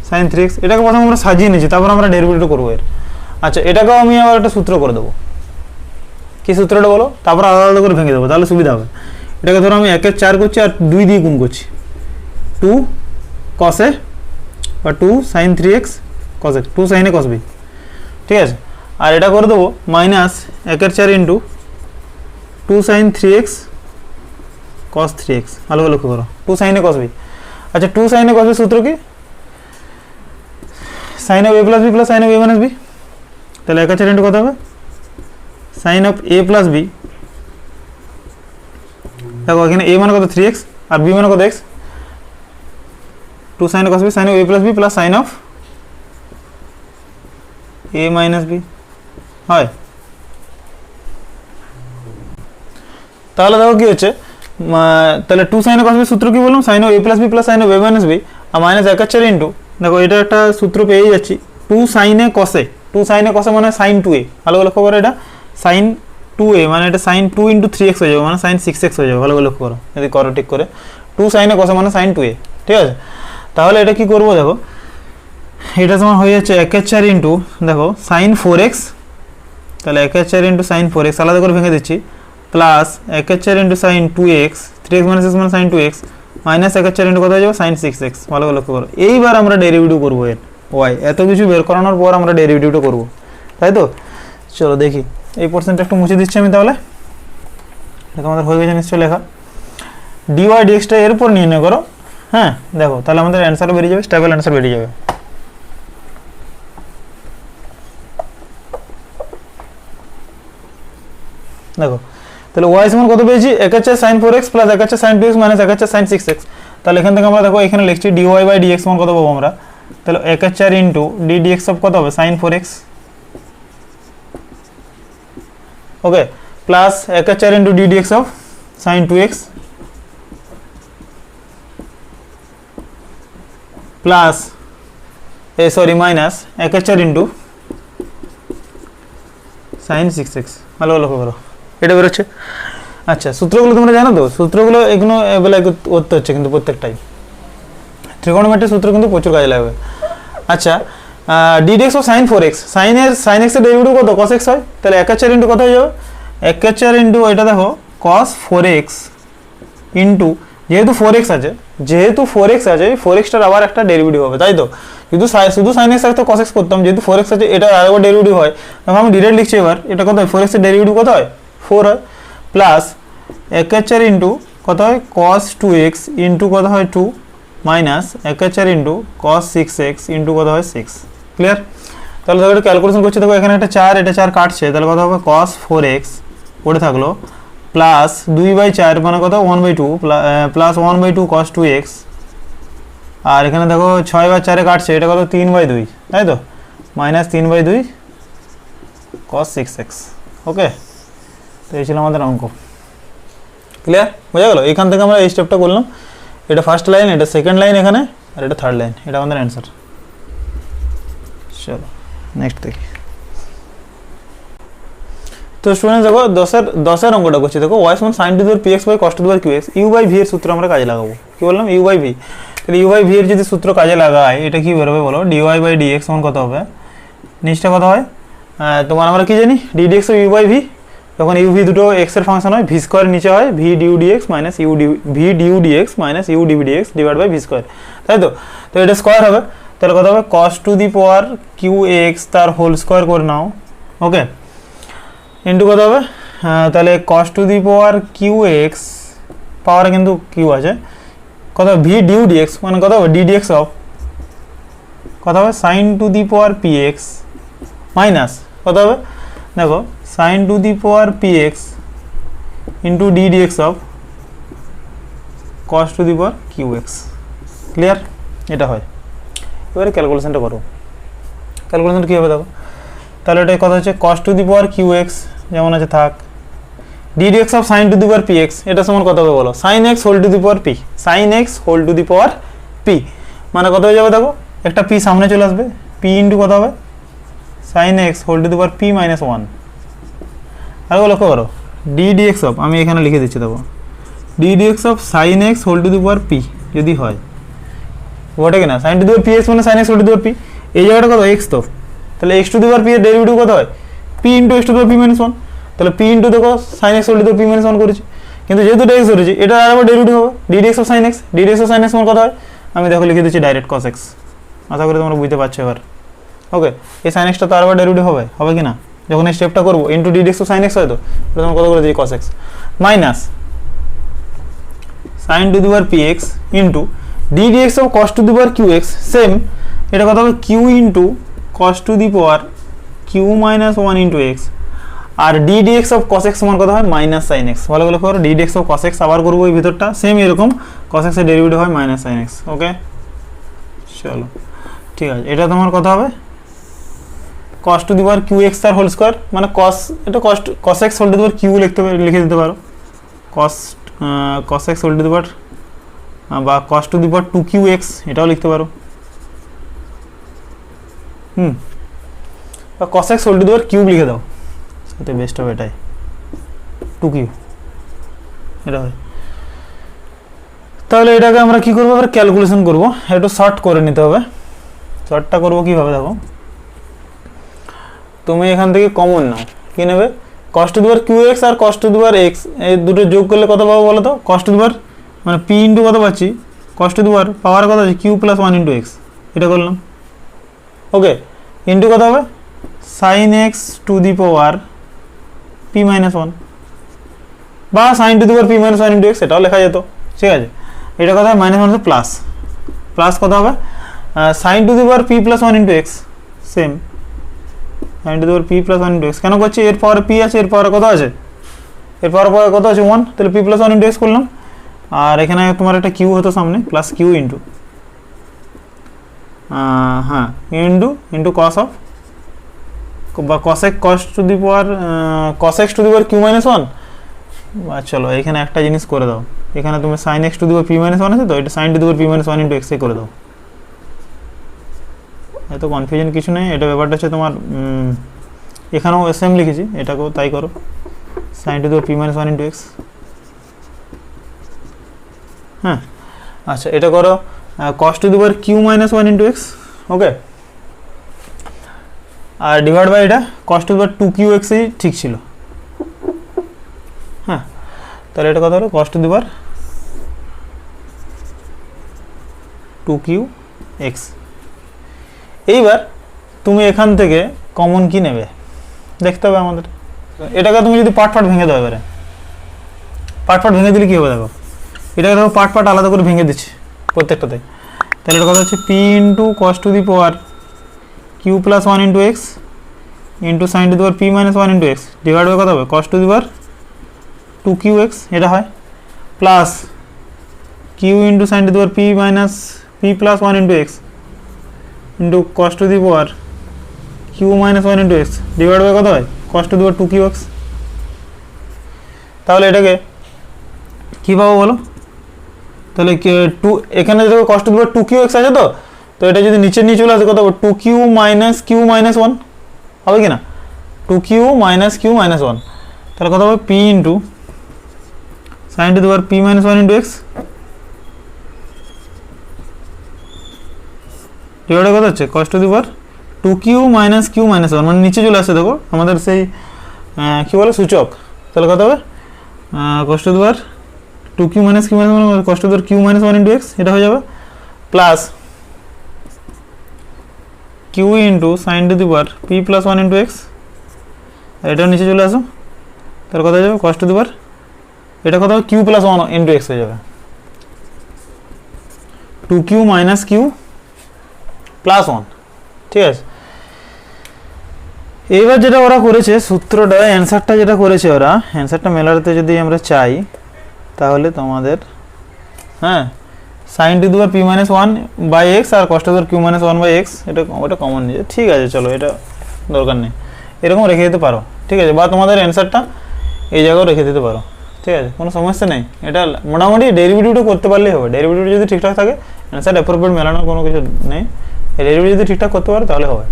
sin 3x। এটাকে প্রথমে আমরা সাজিয়ে নিয়েছি, তারপর আমরা ডেরিভেটিভ করবো এর। আচ্ছা, এটাকেও আমি আবার একটা সূত্র করে দেবো। কি সূত্রটা বলো? তারপর আলাদা আলাদা করে ভেঙে দেবো, তাহলে সুবিধা হবে। এটাকে ধরো আমি 1 এর 4 করছি আর 2 দিয়ে গুণ করছি, 2 cos a বা 2 sin 3x cos x, 2 sin a cos b, ঠিক আছে। আর এটা করে দেবো মাইনাস 1 এর 4 into 2 sin 3x cos 3x, ভালো করে লক্ষ্য করো, 2 sin a cos b। আচ্ছা, 2 sin a cos b সূত্র কি? sin of a plus b plus sin of a minus b, তাহলে 1 আর 4 ইন্টু কত হবে? sin of a plus b, দেখো এখানে a মানে কত? 3x আর b মানে কত? x। 2 sin a cos b sin of a plus b plus sin of a minus b হয়। তাহলে দেখো কি হচ্ছে, তাহলে 2 sin a cos b সূত্র কি বললাম? sin of a plus b plus sin of a minus b আর মাইনাস 1 আর 4 ইন্টু, দেখো এটা একটা সূত্র পেয়ে যাচ্ছি, 2 sin a cos a, 2 sin a cos a মানে sin 2a, ভালো করে লক্ষ্য করো, এটা sin 2a মানে এটা sin 2 ইন্টু 3x হয়ে যাবে, মানে sin 6x হয়ে যাবে, ভালো করে লক্ষ্য করো যদি করো ঠিক করে। 2 sin a cos a মানে sin 2a, ঠিক আছে। তাহলে এটা কি করবো দেখো, এটা তোমার হয়ে যাচ্ছে 1 এর 4 ইন্টু, দেখো sin 4x, তাহলে 1 এর 4 ইন্টু sin 4x আলাদা করে ভেঙে দিচ্ছি, প্লাস 1 এর 4 ইন্টু sin 2x, 3x মানে 6 মানে sin 2x, মাইনাস 1 এর 4 ইন্টু কত হয়ে যাবে? sin 6x, ভালো করে লক্ষ্য করো। এইবার আমরা ডেরিভেটিভ করবো এর y, এত কিছু বের করানোর পর আমরা ডেরিভেটিভটা করবো, তাই তো? চলো দেখি, এই পোর্শনটা একটু মুছে দিচ্ছি আমি, তাহলে এটা আমাদের হয়ে গেছে নিশ্চয় লেখা। dy dxটা এরপর নির্ণয় করো। হ্যাঁ, দেখো তাহলে আমাদের অ্যান্সার বেরিয়ে যাবে, স্টেবল অ্যান্সার বেরিয়ে যাবে। দেখো তাহলে y সমান কত পেয়েছি? 1 এর 4 sin 4x প্লাস 1 এর 4 sin 2x মাইনাস 1 এর 4 sin 6x। তাহলে এখান থেকে আমরা দেখো এখানে লিখছি dy বাই dx সমান কত পাবো আমরা? তাহলে 1 এর 4 ইন্টু d dx অফ কত হবে? sin 4x, ওকে, প্লাস 1 এর 4 into d dx of sin 2x plus minus 1 এর 4 ইন্টু sin 6x, ভালো লক্ষ্য করো, এটা বেরোচ্ছে। আচ্ছা, সূত্রগুলো তোমরা জানো তো? সূত্রগুলো এগুলো এবেলা করতে হচ্ছে কিন্তু প্রত্যেকটাই, ট্রিগোনোমেট্রিক সূত্র কিন্তু প্রচুর কাজে লাগবে। আচ্ছা, d dx of sin 4x, sin x এর ডেরিভেটিভ কত? cos x হয়, তাহলে 1 এর 4 ইন্টু কত হয়ে যাবে? 1 এর 4 ইন্টু এটা দেখো cos 4x ইন্টু, যেহেতু 4x আছে, এই 4x টার আবার একটা ডেরিভেটিভ হবে, তাই তো? শুধু sin x থাকতো cos x করতাম, যেহেতু 4x আছে এটা আরেকবার ডেরিভেটিভ হয়, তখন আমি ডিরেক্ট লিখছি এবার এটা কত হয়? 4x এর ডেরিভেটিভ কত হয়? 4 হয়, প্লাস 1 এর 4 ইন্টু কত হয়? cos 2x ইন্টু কত হয়? 2 মাইনাস 1 এর 4 ইন্টু cos 6x ইন্টু কত হয়? 6। ক্লিয়ার? তাহলে দেখো এটা ক্যালকুলেশন করছি, দেখো এখানে একটা 4, এটা 4 কাটছে, তাহলে কত হবে? cos 4x পড়ে থাকলো প্লাস 2/4 মানে কত? 1/2 প্লাস 1/2 cos 2x, আর এখানে দেখো 6/4 কাটছে, এটা কত? 3/2, তাই তো? মাইনাস 3/2 cos 6x, ওকে। তো এই ছিল আমাদের অঙ্ক। ক্লিয়ার? বোঝা গেল? এখান থেকে আমরা এই স্টেপটা করলাম, এটা ফার্স্ট লাইন, এটা সেকেন্ড লাইন এখানে, আর এটা থার্ড লাইন, এটা আমাদের অ্যান্সার। চলো নেক্সট দেখি। তো স্টুডেন্টস দেখো 10-এর অঙ্কটা করছি, দেখো y সমান sin to the power px by cos to the power qx, u by v এর সূত্র আমরা কাজে লাগাবো। কি বললাম? u by v। তাহলে u বাই v এর যদি সূত্র কাজে লাগাই, এটা কি বেরোবে বলো? dy বাই dx সমান কত হবে? নিচটা কত হয়? তোমার আমরা কি জানি? d dx ও u বাই v, যখন u v দুটো x এর ফাংশন হয়, v স্কয়ার নিচে হয় v du dx minus v du dx minus u dv dx divide by v square, তাই তো? তো এটা স্কয়ার হবে, তাহলে কত হবে? cos to the power qx তার হোল স্কয়ার করে নাও, ওকে, ইন্টু কত হবে? তাহলে cos to the power qx, পাওয়ারে কিন্তু q আছে, কত হবে? v du dx মানে কত হবে? d dx অফ কত হবে? sin to the power px minus কত হবে? দেখো sin to the power px into d dx of cos to the power qx। Clear? এটা হয়। এবারে ক্যালকুলেশনটা করো। ক্যালকুলেশন কী হবে দেখো, তাহলে এটা কথা হচ্ছে cos to the power q x যেমন আছে থাক, d x of sine to the power p x, এটা সমান কত হবে বলো, sine x whole to the power p, sine x whole to the power p, মানে কত হয়ে যাবে দেখো, একটা পি সামনে চলে আসবে, পি ইন্টু কত হবে, sine x whole to the power p minus one. আর লক্ষ্য করো ডি এক্স অফ, আমি এখানে লিখে দিচ্ছি দেখো, d x of sine x whole to the power p যদি হয়, ওটা কিনা sine to the power p x মানে sine x whole to the power p, এই জায়গাটা কত এক্স, তো তাহলে x to the power p এর ডেরিভেটিভ কত হয়, p into x to the power p minus one, তাহলে পি ইন্টু দেখো sine x whole to the power p minus one করেছি, কিন্তু যেহেতু এটা এক্স ধরেছি এটা আবার ডেরিভেটিভ হবে D x of sine x, D x of sine x মানে কত হয়, আমি দেখো লিখে দিচ্ছি ডাইরেক্ট কস এক্স, আশা করি তোমরা বুঝতে পারছো এবার। ওকে, এই সাইন এক্সটা তো আবার ডেরিভেটিভ হবে কি না, যখন এই স্টেপটা করবো into d x of sine x হয়, তো এটা তোমার কত করে দিই cos x minus sine to the power p x into d x of cos to the power q x, same এটা কত হবে q into cos to the power q minus one into x, আর d x of cos x সমান কত হয় minus sine x, ভালো করে করো, d x of cos x আবার করবো এই ভিতরটা সেম এরকম, কস এক্সের ডেরিভেটিভ হয় মাইনাস সাইন এক্স। ওকে চলো ঠিক আছে, এটা তোমার কথা হবে cos to the power q x তার হোল স্কোয়ার, মানে cos এটা cos x whole to the power q লিখে দিতে পারো, cos x whole to the power বা cos to the power 2qx এটাও লিখতে পারো, বা cos x whole to the power cube লিখে দাও, সেটা বেস্ট হবে, এটাই 2q এটা হয়। তাহলে এটাকে আমরা কি করবো, এবার ক্যালকুলেশন করবো, একটু শর্ট করে নিতে হবে, শর্টটা করবো কীভাবে দেখো, তুমি এখান থেকে কমন নাও, কি নেবে cos to the power q x আর cos to the power x, এই দুটো যোগ করলে কত পাবো বলো তো, cos টু দি পাওয়ার মানে পি ইন্টু কত পাচ্ছি, cos to the power power কত আছে q plus one into x, এটা করলাম। ওকে, ইন্টু কত হবে sine x to the power p minus one, বা sine to the power p minus one into x, এটাও লেখা যেত, ঠিক আছে। এটা কত হবে মাইনাস ওয়ান প্লাস, প্লাস কত হবে sine to the power p plus one into x, same sine to the power p plus one into x, কেন করছি এর পাওয়ারে পি আছে, এর পাওয়ারে কত আছে, এর পাওয়ারে কত আছে ওয়ান, তাহলে p plus one into x করলাম, আর এখানে তোমার একটা কিউ হতো সামনে প্লাস কিউ ইন্টু হ্যাঁ ইন্টু কস অফ বা cos to the power cos x to the power q minus one, চলো এখানে একটা জিনিস করে দাও, এখানে তুমি sine x to the power p minus one আছে, তো এটা sine to the power p minus one into এক্সে করে দাও, এত কনফিউশন কিছু নেই, এটা ব্যাপারটা হচ্ছে তোমার এখানেও সেম লিখেছি, এটাকেও তাই করো, sine to the power p minus one into x, হ্যাঁ আচ্ছা এটা করো cos to the power q minus one into x, okay, আর ডিভাইড বাই এটা cos to the power two q এক্সই ঠিক ছিল, হ্যাঁ তাহলে এটা কত হলো cos to the power two q x. এইবার তুমি এখান থেকে কমন কি নেবে দেখতে হবে আমাদের, এটাকে তুমি যদি পার্ট ভেঙে দাও, এবারে পার্ট ভেঙে দিলে কি হবে দেখো, এটাকে দেখো পার্ট আলাদা করে ভেঙে দিচ্ছি প্রত্যেকটাতে, তাহলে এটা কথা হচ্ছে p into cos to the power q plus one into x into sine to the power p minus one into x divide by কত হবে cos to the power two q x, এটা হয় plus q into sine to the power p minus p plus one into x into cos to the power q minus one into x divide by কত হয় cos to the power two q x. তাহলে এটাকে কী পাবো বলো, তাহলে to এখানে দেখো cos to the power two q x আছে, তো এটা যদি নিচে নিয়ে চলে আসে কত হবে টু কিউ মাইনাস ওয়ান হবে কি না, টু কিউ মাইনাস ওয়ান, তাহলে কত হবে p into sine to the power p minus one into x divide কত হচ্ছে cos to the power two q minus one, মানে নিচে চলে আসছে দেখো আমাদের সেই কী বলে সূচক, তাহলে কত হবে cos to the power two q minus one cos to the power q minus one into x, এটা হয়ে যাবে plus q into sine to the power p plus one into x, এটাও নিচে চলে আসো, তাহলে কত হয়ে যাবে কস টু দি পাওয়ার এটা কত হবে q plus one into x হয়ে যাবে, two q minus q plus one, ঠিক আছে। এইবার যেটা ওরা করেছে সূত্রটা অ্যান্সারটা যেটা করেছে ওরা, অ্যান্সারটা মেলাতে যদি আমরা চাই তাহলে তোমাদের হ্যাঁ sine to the power p minus one by x আর cos to the power q minus one by x, এটা ওটা কমন নিয়ে ঠিক আছে, চলো এটা দরকার নেই। এরকম রেখে দিতে পারো, ঠিক আছে, বা তোমাদের অ্যান্সারটা এই জায়গাও রেখে দিতে পারো, ঠিক আছে, কোনো সমস্যা নেই। এটা মোটামুটি ডেরিভেটিভটা করতে পারলেই হবে, ডেরিভেটিভ যদি ঠিকঠাক থাকে অ্যান্সার অ্যাপ্রোপ্রিয়েট মেলানোর কোনো কিছু নেই, ডেরিভেটিভ যদি ঠিকঠাক করতে পারো তাহলে হবে,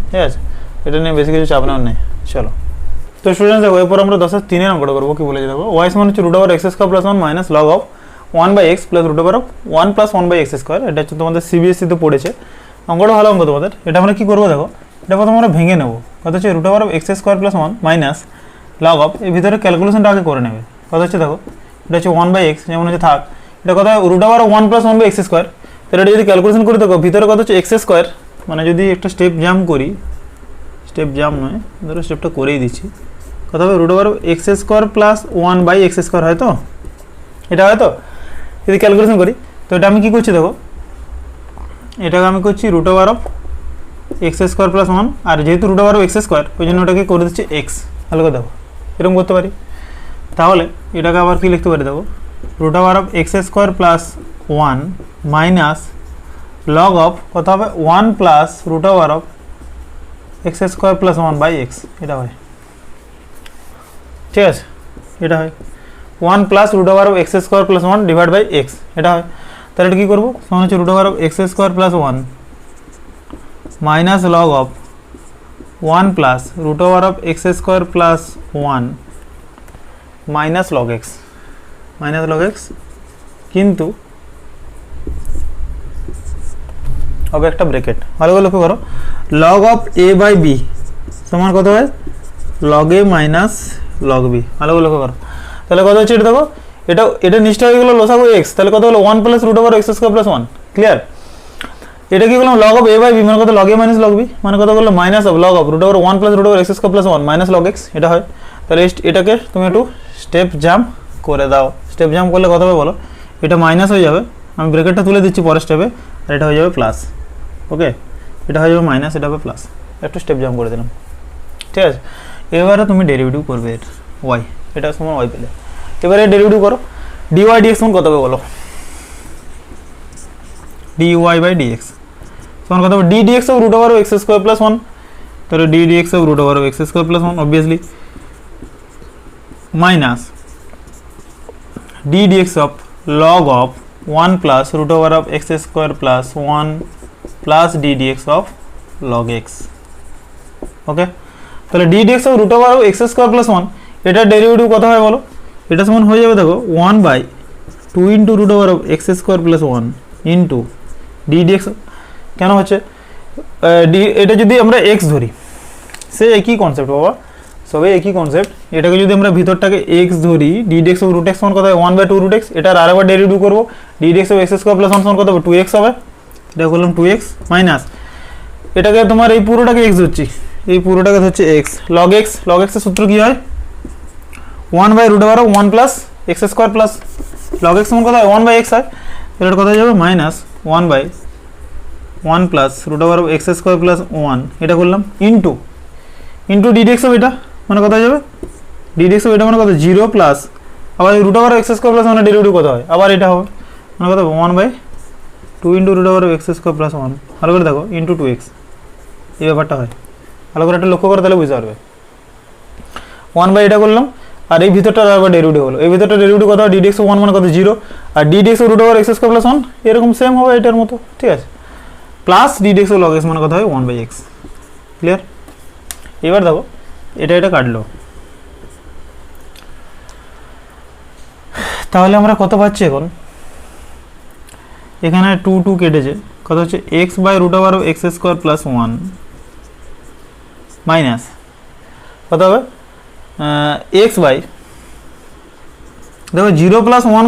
ঠিক আছে, এটা নিয়ে বেশি কিছু চাপ নেওয়ার নেই। চলো, তো স্টুডেন্টস দেখো এরপর আমরা 10-3 অঙ্কটা করবো। কি বলেছি দেখো, ওয়াই সমান হচ্ছে root over x square plus 1 minus log of 1/x plus root over of 1 + 1/x square. এটা হচ্ছে তোমাদের সিবিএসসিতে পড়েছে, অঙ্কটা ভালো অঙ্ক তোমাদের। এটা আমরা কী করবো দেখো, এটা প্রথমে আমরা ভেঙে নেবো, কত হচ্ছে root over of x square plus 1 minus log of, এর ভিতরে ক্যালকুলেশনটা আগে করে নেবে। কত হচ্ছে দেখো, এটা হচ্ছে 1/x যেমন হচ্ছে থাক, এটা কত root over of 1 + 1/x square. তাহলে এটা যদি ক্যালকুলেশন করে দেখো ভিতরে কত হচ্ছে এক্স স্কোয়ার, মানে যদি একটা স্টেপ জাম্প করি, স্টেপ জাম্প নয়, ধরো স্টেপটা করেই দিচ্ছি, কত হবে root over of x square plus 1/x square, হয় তো, এটা হয় তো, যদি ক্যালকুলেশন করি। তো এটা আমি কী করছি দেখো, এটাকে আমি করছি root over of x square plus 1, আর যেহেতু root over of x square ওই জন্য ওটাকে করে দিচ্ছি এক্স। ভালো করে দেখো, এরকম করতে পারি। তাহলে এটাকে আবার কী লিখতে পারি দেখো, root over of x square plus 1 minus log of কত হবে 1 plus root over of x square plus 1/x, এটা হয়, ঠিক আছে, এটা হয় 1 plus root over of x square plus 1 divide by x, এটা হয়। তাহলে এটা কী করবো, সমান হচ্ছে root over of x square plus 1 minus log of 1 plus root over of x square plus 1 minus log x, কিন্তু হবে একটা ব্রেকেট। ভালো করে লক্ষ্য করো, log of a by b সমান কত হয় log a minus log b. ভালো করে লক্ষ্য করো, তাহলে কত হচ্ছে এটা দেখো, এটা নিশ্চয় হয়ে গেলো লসাগু এক্স, তাহলে কত হলো 1 plus root over x square plus 1, clear. এটা কি করলাম log of a by b, মানে কত log a minus log b, মানে কত করলো minus of log of root over 1 plus root over x square plus 1 minus log x, এটা হয়। তাহলে এটাকে তুমি একটু স্টেপ জাম্প করে দাও, স্টেপ জাম্প করলে কত হবে বলো, এটা মাইনাস হয়ে যাবে, আমি ব্রেকেটটা তুলে দিচ্ছি পরের স্টেপে, আর এটা হয়ে যাবে প্লাস, ওকে, এটা হয়ে যাবে মাইনাস, এটা হবে প্লাস, একটু স্টেপ জাম্প করে দিলাম, ঠিক আছে। এবারে তুমি ডেরিভেটিভ করবে এর ওয়াই, এটা সমান ওয়াই পেলে, এবারে ডেরিভেটিভ করো, ডিওয়াই ডিএক্স সমান কত হবে বলো, ডিওয়াই বাই ডিএক্স সমান কত হবে, d dx of root over x square plus 1, তাহলে d dx of root over x square plus 1 obviously, minus d dx of log of 1 plus root over of x square plus 1 plus d dx of log x, okay. তাহলে d dx of root over of x square plus 1, এটার derivative কত হয় বলো, এটা সমান হয়ে যাবে দেখো 1/2 into root over of x square plus 1 into d dx, কেন হচ্ছে এটা যদি আমরা এক্স ধরি, সে একই কনসেপ্ট বাবা, সবাই একই কনসেপ্ট। এটাকে যদি আমরা ভিতরটাকে এক্স ধরি, d dx of root x সমান কত হয় 1/2 রুট এক্স, এটার আরেকবার ডেরিভেটিভ করবো, d dx of x square plus 1 সমান কত হবে 2x হবে, এটা করলাম 2x মাইনাস, এটাকে তোমার এই পুরোটাকে এক্স ধরছি, এই পুরোটাকে হচ্ছে এক্স, লগ এক্স, লগ এক্সের সূত্র কী হয় one by root over of 1 plus x square plus log x সমান কত হয় 1/x হয়, এটা কত হয়ে যাবে minus 1/1 plus root over of x square plus 1, এটা করলাম ইন্টু ডি ডিএক্স অফ এটা মানে কত হয়ে যাবে, ডি ডিএক্স অফ এটা মানে কত 0 প্লাস, আবার root over of x square plus 1 derivative কত হয়, আবার এটা হবে মানে কত 1/2 into root over of x square plus 1, ভালো করে দেখো ইন্টু 2x, এই ব্যাপারটা হয়, ভালো করে একটা লক্ষ্য করে তাহলে বুঝতে পারবে। 1/, এটা করলাম, আর এই ভিতরটা আবার ডেরিভেটিভ হলো, এই ভিতরটা ডেরিভেটিভ কত হয় ডি ডিএক্স অফ 1 মানে কত 0, আর d dx of root over x square plus 1 এরকম সেম হবে এটার মতো, ঠিক আছে, plus d dx of log x মানে কত হয় 1/x, ক্লিয়ার। এবার দেখো এটা কাটলো, তাহলে আমরা কত পাচ্ছি এখন, এখানে 2 কেটেছে, কত হচ্ছে x by root over x square plus 1 minus কত হবে এক্স বাই, দেখো 0 plus 1/,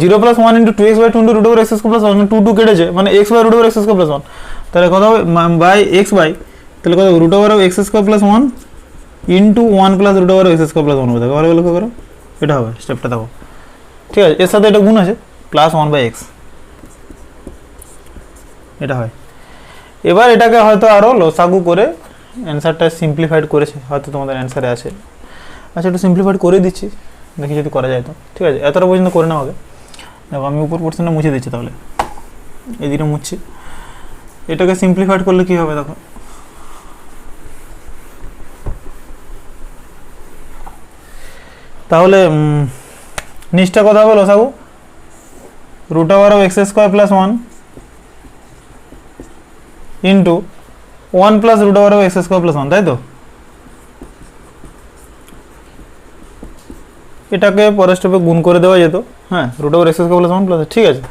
0 plus 1 into 2x by 2 into root over x square plus 1, 2 কেটেছে মানে x by root over x square plus 1, তাহলে কত হবে বাই এক্স বাই, তাহলে কত root over x square plus 1 into 1 plus root over x square plus 1 হবে, দেখো ভালো লক্ষ্য করো, এটা হবে স্টেপটা দেখো, ঠিক আছে, এর সাথে এটা গুণ আছে প্লাস 1/x, এটা হয়। এবার এটাকে হয়তো আরও লসাগু করে অ্যান্সারটা সিম্পলিফাইড করেছে, হয়তো তোমাদের অ্যান্সারে আছে, আচ্ছা একটু সিম্পলিফাইড করে দিচ্ছি, দেখি যদি করা যায় তো, ঠিক আছে, এতটা পর্যন্ত করে নেওয়া হবে। দেখো আমি উপর পোর্শনটা মুছে দিচ্ছি, তাহলে এদিকে মুছছি, এটাকে সিম্পলিফাইড করলে কী হবে দেখো, তাহলে নিচটা কত হবে লসাগু root over of x square plus 1 into 1 plus root over of x square plus 1, তাই তো? এটাকে পরের স্টেপে গুণ করে দেওয়া যেত, হ্যাঁ, root over x square plus 1 plus, ঠিক আছে।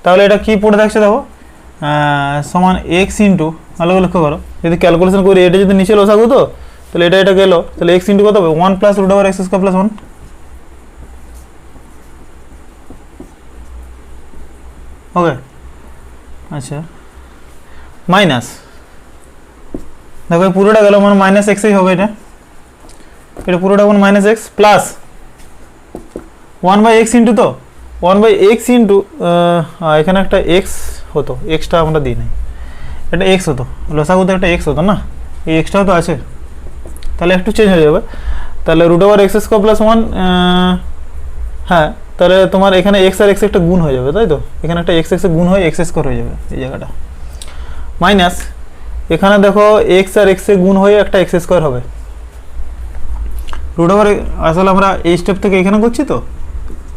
তাহলে এটা কি পড়ে থাকছে দেখো সমান এক্স ইন্টু, ভালো করে লক্ষ্য করো, যদি ক্যালকুলেশন করি এটা যদি নিচে লসাগু তো তাহলে এটা গেল, তাহলে এক্স ইন্টু কত হবে 1 plus root over x square plus 1, okay. আচ্ছা মাইনাস, দেখো পুরোটা গেল মানে মাইনাস এক্সই হবে, এটা পুরোটা মানে minus x plus 1 by x into, তো 1 বাই এক্স ইন্টু এখানে একটা এক্স হতো, এক্সটা আমরা দিই নাই, এটা এক্স হতো, লসাগুতে একটা এক্স হতো না, এই এক্সটাও তো আছে, তাহলে একটু চেঞ্জ হয়ে যাবে, তাহলে root over x square plus 1, হ্যাঁ, তাহলে তোমার এখানে এক্স আর এক্স একটা গুণ হয়ে যাবে, তাই তো? এখানে একটা এক্স এক্স গুণ হয়ে এক্স স্কোয়ার হয়ে যাবে এই জায়গাটা, মাইনাস এখানে দেখো এক্স আর এক্স গুণ হয়ে একটা এক্স স্কোয়ার হবে, রুট ওভার, আসলে আমরা এই স্টেপ থেকে এখানে করছি তো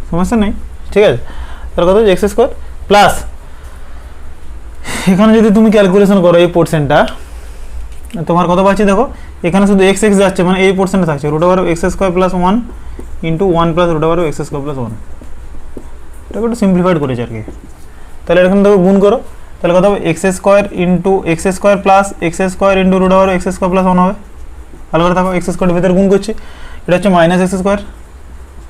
সমস্যা নেই, ঠিক আছে। তাহলে কত এক্স স্কোয়ার প্লাস, এখানে যদি তুমি ক্যালকুলেশন করো এই পোর্শনটা তোমার কত পাচ্ছি দেখো, এখানে শুধু এক্স এক্স যাচ্ছে মানে এই পোর্শনটা থাকছে root over x square plus 1 into 1 plus root over x square plus 1, এটাকে একটু সিম্পলিফাইড করেছে আর কি। তাহলে এখানে দেখো গুণ করো, তাহলে কত হবে x square into x square plus x square into root over x square plus 1 হবে, ভালো করে থাকো, এক্স স্কোয়ারের ভিতরে গুণ করছি, এটা হচ্ছে minus x square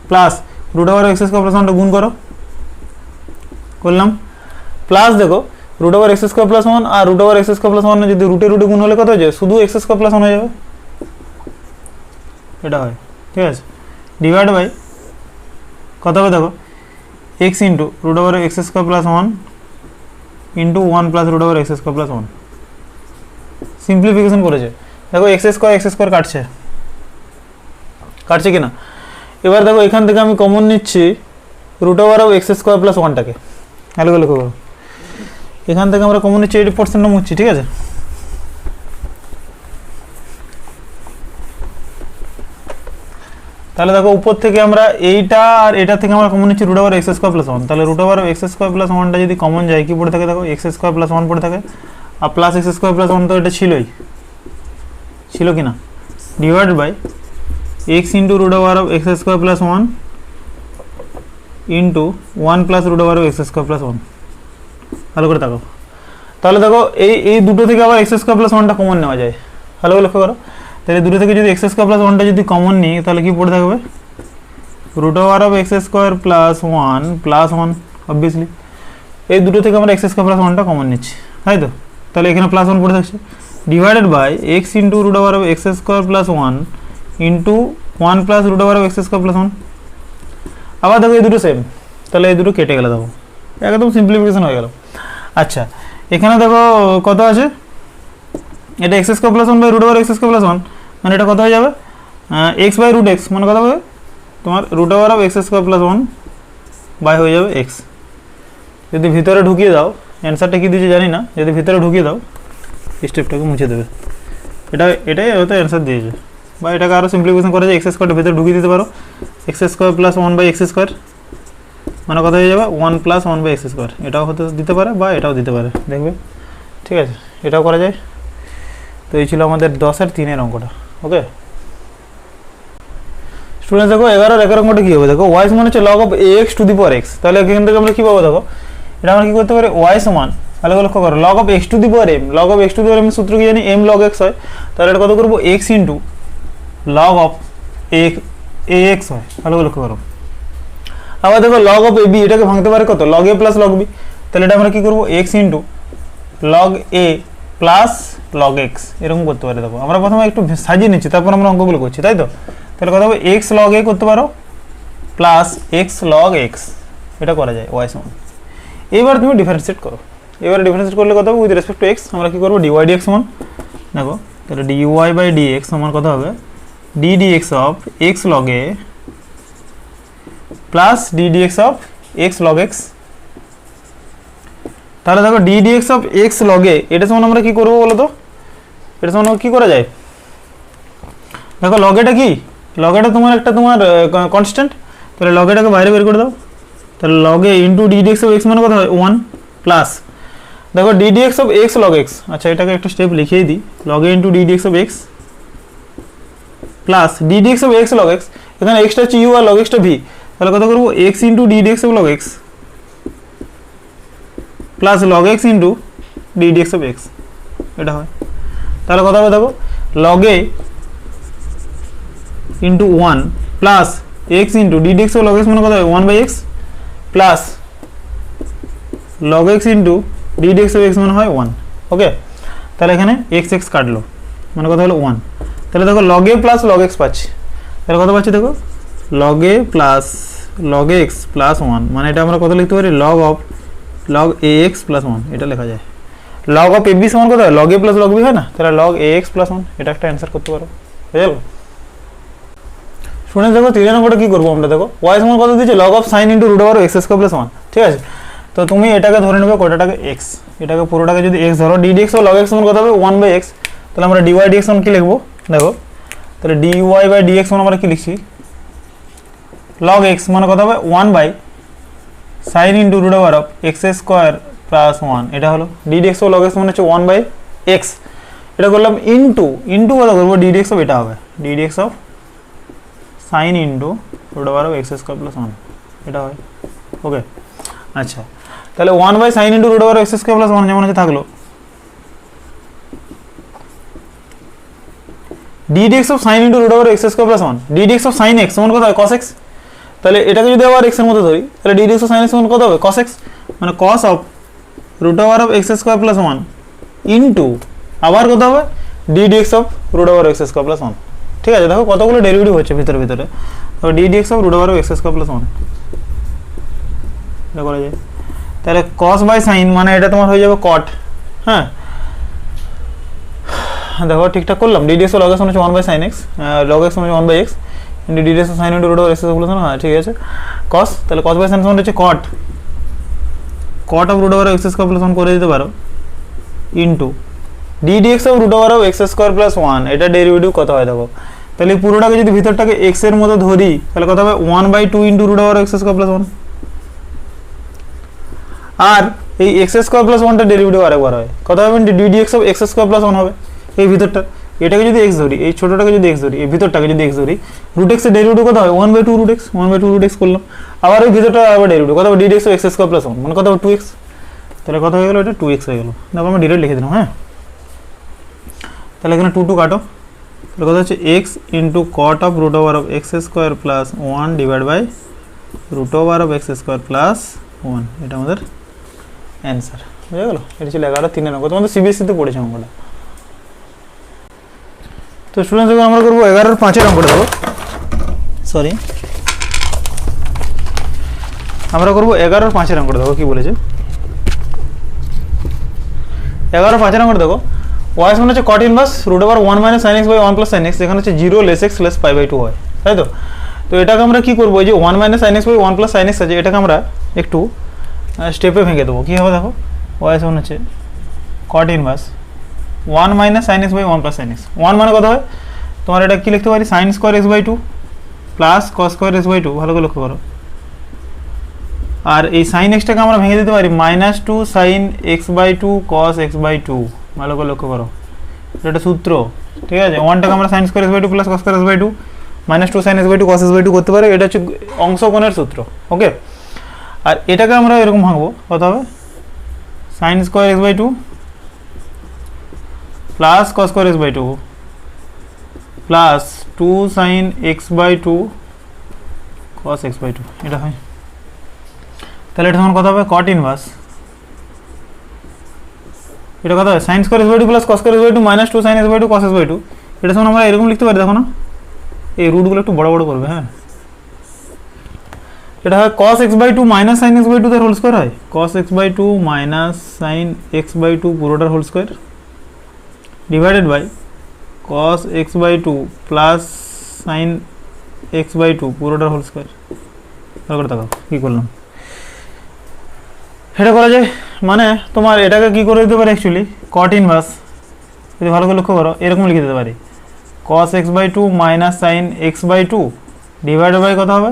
plus root over x square plus 1টা গুণ করো, করলাম, প্লাস দেখো root over x square plus 1 আর root over x square plus 1 যদি রুটে রুটে গুণ হলে কত হয়ে যায়, শুধু এক্স স্কোয়ার প্লাস 1 হয়ে যাবে, এটা হয়, ঠিক আছে। ডিভাইড বাই কত হবে দেখো x into root over x square plus 1 into 1 plus root over x square plus 1, simplification করেছে, দেখো এক্স স্কোয়ার কাটছে কিনা। এবার দেখো এখান থেকে আমি কমন নিচ্ছি root over of x square plus 1টাকে, ভালো করে লক্ষ্য করো, এখান থেকে আমরা কমন নিচ্ছি 80% মুছছি, ঠিক আছে। তাহলে দেখো উপর থেকে আমরা এইটা আর এটা থেকে আমরা কমন নিচ্ছি root over x square plus 1, তাহলে root over x square plus 1টা যদি কমন যায় কি পড়ে থাকে দেখো এক্স স্কোয়ার প্লাস 1 পড়ে থাকে, আর প্লাস এক্স স্কোয়ার প্লাস 1 তো এটা ছিল কি না, divide by x into root over of x square plus 1 into 1 plus root over of x square plus 1, ভালো করে থাকো। তাহলে দেখো এই দুটো থেকে আবার এক্স স্কোয়ার প্লাস 1টা কমন নেওয়া যায়, ভালো করে লক্ষ্য করো, তাহলে দুটো থেকে যদি এক্স স্কোয়ার প্লাস 1টা যদি কমন নিই তাহলে কি পড়ে থাকবে root over of x square plus 1 obviously, এই দুটো থেকে আমরা এক্স স্কোয়ার প্লাস 1টা কমন নিচ্ছি, তাই তো? তাহলে এখানে প্লাস 1 পড়ে থাকছে, divided by x into root over of x square plus 1 into 1 plus root over of x square plus 1, আবার দেখো এই দুটো সেম, তাহলে এই দুটো কেটে গেলে দেখো একদম সিম্পলিফিকেশন হয়ে গেল। আচ্ছা এখানে দেখো কত আছে, এটা x square plus 1 by root over x square plus 1, মানে এটা কত হয়ে যাবে এক্স বাই রুট এক্স, মানে কত হবে তোমার root over of x square plus 1 by হয়ে যাবে এক্স। যদি ভিতরে ঢুকিয়ে দাও, অ্যান্সারটা কী দিয়েছে জানি না, যদি ভিতরে ঢুকিয়ে দাও স্টেপটাকে মুছে দেবে, এটাই হয়তো অ্যান্সার দিয়েছে, বা এটাকে আরও সিম্পলিফিকেশন করা যায়, এক্স স্কোয়ারটা ভিতরে ঢুকিয়ে দিতে পারো, x square plus 1 by x square মানে কত হয়ে যাবে 1 প্লাস 1 বাই এক্স স্কোয়ার, এটাও হতে দিতে পারে বা এটাও দিতে পারে, দেখবে, ঠিক আছে, এটাও করা যায়। তো এই ছিল আমাদের 10-3 অঙ্কটা, ওকে স্টুডেন্টস। দেখো 11 অঙ্কটা কী হবে, দেখো ওয়াই সমান হচ্ছে log of x to the power x, তাহলে এখান থেকে আমরা কী পাবো দেখো, এটা আমরা কী করতে পারি ওয়াই সমান, তাহলে লক্ষ্য করো log of x to the power m, log of x to the power m সূত্র কি জানি এম লগ এক্স হয়, তাহলে এটা কত করবো x into log of A x হয়, ভালো করে লক্ষ্য করো। আবার দেখো লগ অফ এ বি, এটাকে ভাঙতে পারে কত log a plus log B, তাহলে এটা আমরা কী করবো x into log a plus log x, এরকম করতে পারি। দেখো আমরা প্রথমে একটু সাজিয়ে নিচ্ছি, তারপর আমরা অঙ্কগুলো করছি, তাই তো? তাহলে কথা হবে এক্স লগ এ করতে পারো প্লাস এক্স লগ এক্স, এটা করা যায় ওয়াই সমান। এবার তুমি ডিফারেন্সিয়েট করো, এবারে ডিফারেন্সিয়েট করলে কত হবে উইথ রেসপেক্ট টু এক্স, আমরা কী করবো ডিওয়াই ডিএক্স সমান, দেখো তাহলে ডিওয়াই বাই ডিএক্স সমান কত হবে d dx of x log a plus d dx of x log x. তাহলে দেখো d dx of x log a, এটা সমান আমরা কী করবো বলো তো, এটা সমান কী করা যায়, দেখো লগ এটা কি লগ এটা তোমার একটা তোমার কনস্ট্যান্ট, তাহলে লগ এটাকে বাইরে বের করে দাও, তাহলে log a into d dx of x মানে কত হয় 1 প্লাস দেখো d dx of x log x, আচ্ছা এটাকে একটা স্টেপ লিখিয়ে দিই, log a into d dx of x plus d dx of x log x, এখানে এক্সটা হচ্ছে ইউ আর লগ এক্সটা ভি, তাহলে কত করবো x into d dx of log x plus log x into d dx of x, এটা হয়। তাহলে কত হবে দেখো log a into 1 plus x into d dx of log x মানে কত হবে 1/x plus log x into d dx of x মানে হয় 1। ওকে, তাহলে এখানে এক্স এক্স কাটলো মানে কত হলো 1, তাহলে দেখো log a plus log x পাচ্ছি, তাহলে কত পাচ্ছি দেখো log a plus log x plus 1, মানে এটা আমরা কত লিখতে পারি log of log A x plus 1, এটা লেখা যায়। লগ অফ এ বি সমান কত হয় log a plus log B হয় না, তাহলে লগ এ এক্স প্লাস 1, এটা একটা অ্যান্সার করতে পারো। বুঝে গেল? শুনে দেখো 3 নম্বরটা কি করবো আমরা, দেখো ওয়াই সমান কত দিয়েছে log of sine into root over x square plus 1, ঠিক আছে। তো তুমি এটাকে ধরে নেবে কোটাটাকে এক্স, এটাকে পুরোটাকে যদি এক্স ধরো ডিডিএক্স ও লগ এক্স সমান কত হবে 1/x, তাহলে আমরা ডিওয়াই ডিএক্স সমান কি লিখবো দেখো, তাহলে ডিওয়াই বাই ডিএক্স সমান আমরা কি লিখছি লগ এক্স মানে কত হবে 1 sine into root over of x square plus 1, এটা হলো ডিডিএক্স ও লগ এক্স মানে হচ্ছে 1/x, এটা করলাম ইন্টু কত করবো ডিডিএক্স অফ, এটা হবে d dx of sine into root over of x square plus 1, এটা হয়। ওকে, আচ্ছা তাহলে 1 sine into root over x square plus 1 যেমন আছে থাকলো, d dx of sine into root over x square plus 1, d dx of sine x সমান কত হয় cos x, তাহলে এটাকে যদি আবার এক্স এর মতো ধরি তাহলে ডিডিএক্স অফ সাইন এক্স সমান কত হবে cos x, মানে cos of root over of x square plus 1 into আবার কত হবে d dx of root over x square plus 1, ঠিক আছে। দেখো কতগুলো ডেরিভেটিভ হচ্ছে ভিতরে তো d dx of root over of x square plus 1 এটা করা যায়, তাহলে cos বাই সাইন মানে এটা তোমার হয়ে যাবে cot, হ্যাঁ দেখো ঠিকঠাক করলাম, ডিডিএক্স ও লগ এক্স মানে হচ্ছে 1 সাইন এক্স, লগ এক্স মানে 1/x into d dx sine into root over x square plus 1, হ্যাঁ ঠিক আছে cos, তাহলে cos বাই সাইন মানে হচ্ছে cot of root over x square plus 1 করে দিতে পারো into d dx of root over of x square plus 1, এটা ডেরিভেটিভ কত হয় দেখো, তাহলে পুরোটাকে যদি ভিতরটাকে এক্স এর মতো ধরি তাহলে কত হবে 1/2 into root over x square plus 1, আর এই এক্স স্কোয়ার প্লাস 1টা ডেরিভেটিভ আরেকবার হয় কত হবে d dx of x square plus 1 হবে এই ভিতরটা, এটাকে যদি এক্স ধরি এই ছোটটাকে যদি এক্স ধরি এই ভিতরটাকে যদি এক্স ধরি রুট এক্স এর ডেরিভেটিভ কত হয় 1/2 রুট এক্স করলাম, আবার এই ভিতরটা আবার ডেরিভেটিভ কত হবে d dx of x square plus 1 মানে কত হবে 2x, তাহলে কত হয়ে গেল এটা 2x হয়ে গেল। দেখো আমি ডিরেক্ট লিখে দিলাম, হ্যাঁ তাহলে এখানে 2 কাটো, তাহলে কত হচ্ছে x into cot of root over of x square plus 1 divide by root over of x square plus 1, এটা আমাদের অ্যান্সার। বুঝে গেল? এটা ছিল 11 অঙ্ক, তোমাদের সিবিএসসিতে পড়েছে অঙ্কটা। তো স্টুডেন্টস আমরা করবো 11-5 অঙ্কটা, দেখো সরি আমরা করবো 11-5 অঙ্কটা, দেখো কি বলেছে 11-5 অঙ্কটা দেখো ওয়াই সমান হচ্ছে cot inverse root over 1 minus sine x by 1 plus sine x, এখানে হচ্ছে 0 লেস এক্স লেস π/2 হয়, তাই তো। তো এটাকে আমরা কি করবো, এই যে 1 minus sine x by 1 plus sine x আছে এটাকে আমরা একটু স্টেপে ভেঙে দেবো, কী হবে দেখো ওয়াই সমান হচ্ছে cot inverse 1 minus sine x by 1 plus sine x, 1 মানে কত হয় তোমার এটা কি লিখতে পারি sine square x by 2 plus cos square x by 2, ভালো করে লক্ষ্য করো, আর এই সাইন এক্সটাকে আমরা ভেঙে দিতে পারি -2 sine x by 2 cos x by 2, ভালো করে লক্ষ্য করো এটা সূত্র, ঠিক আছে। 1টাকে আমরা sine square x by 2 plus cos square x by 2 -2 sine x by 2 cos x by 2 করতে পারে, এটা হচ্ছে অংশকোণের সূত্র। ওকে, আর এটাকে আমরা এরকম ভাঙবো, কত হবে sine square x by 2 plus cos square x by 2 plus 2 sine x by 2 cos x by 2, এটা হয়। তাহলে এটা তখন কত হবে cot ইনভার্স, এটা কত হয় sine square x by 2 plus cos square x by 2 -2 sine x by 2 cos x by 2, এটা তখন আমরা এরকম লিখতে পারি, দেখো না এই রুটগুলো একটু বড় বড় করবে, হ্যাঁ এটা হয় cos x by 2 minus sine x by 2 তার হোল স্কোয়ার হয় cos x by 2 minus sine x by 2 পুরোটার whole square divided by cos x by 2 plus sine x by 2 পুরোটার হোল স্কোয়ার। ভালো করে দেখো কী করলাম, এটা করা যায় মানে তোমার এটাকে কি করে দিতে পারি অ্যাকচুয়ালি cot ইনভার্স, যদি ভালো করে লক্ষ্য করো এরকম লিখে দিতে পারি cos x by two minus sine x by two divided by কত হবে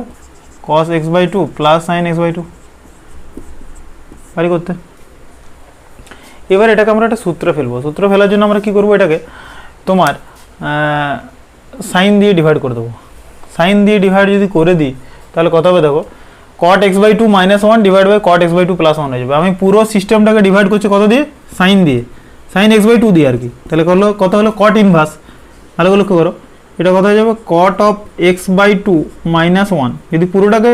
cos x by two plus sine x by two. পারি করতে। এবার এটাকে আমরা একটা সূত্র ফেলবো। সূত্র ফেলার জন্য আমরা কি করব, এটাকে তোমার সাইন দিয়ে ডিভাইড করে দেবো। সাইন দিয়ে ডিভাইড যদি করে দিই তাহলে কত হবে দেখো, cot x by two minus one divide by cot x by two plus one হয়ে যাবে। আমি পুরো সিস্টেমটাকে ডিভাইড করছি কত দিয়ে, সাইন দিয়ে, সাইন এক্স বাই টু দিয়ে আর কি। তাহলে কত হলো cot ইনভার্স, ভালো করে লক্ষ্য করো, এটা কত হয়ে যাবে cot of x by two minus one, যদি পুরোটাকে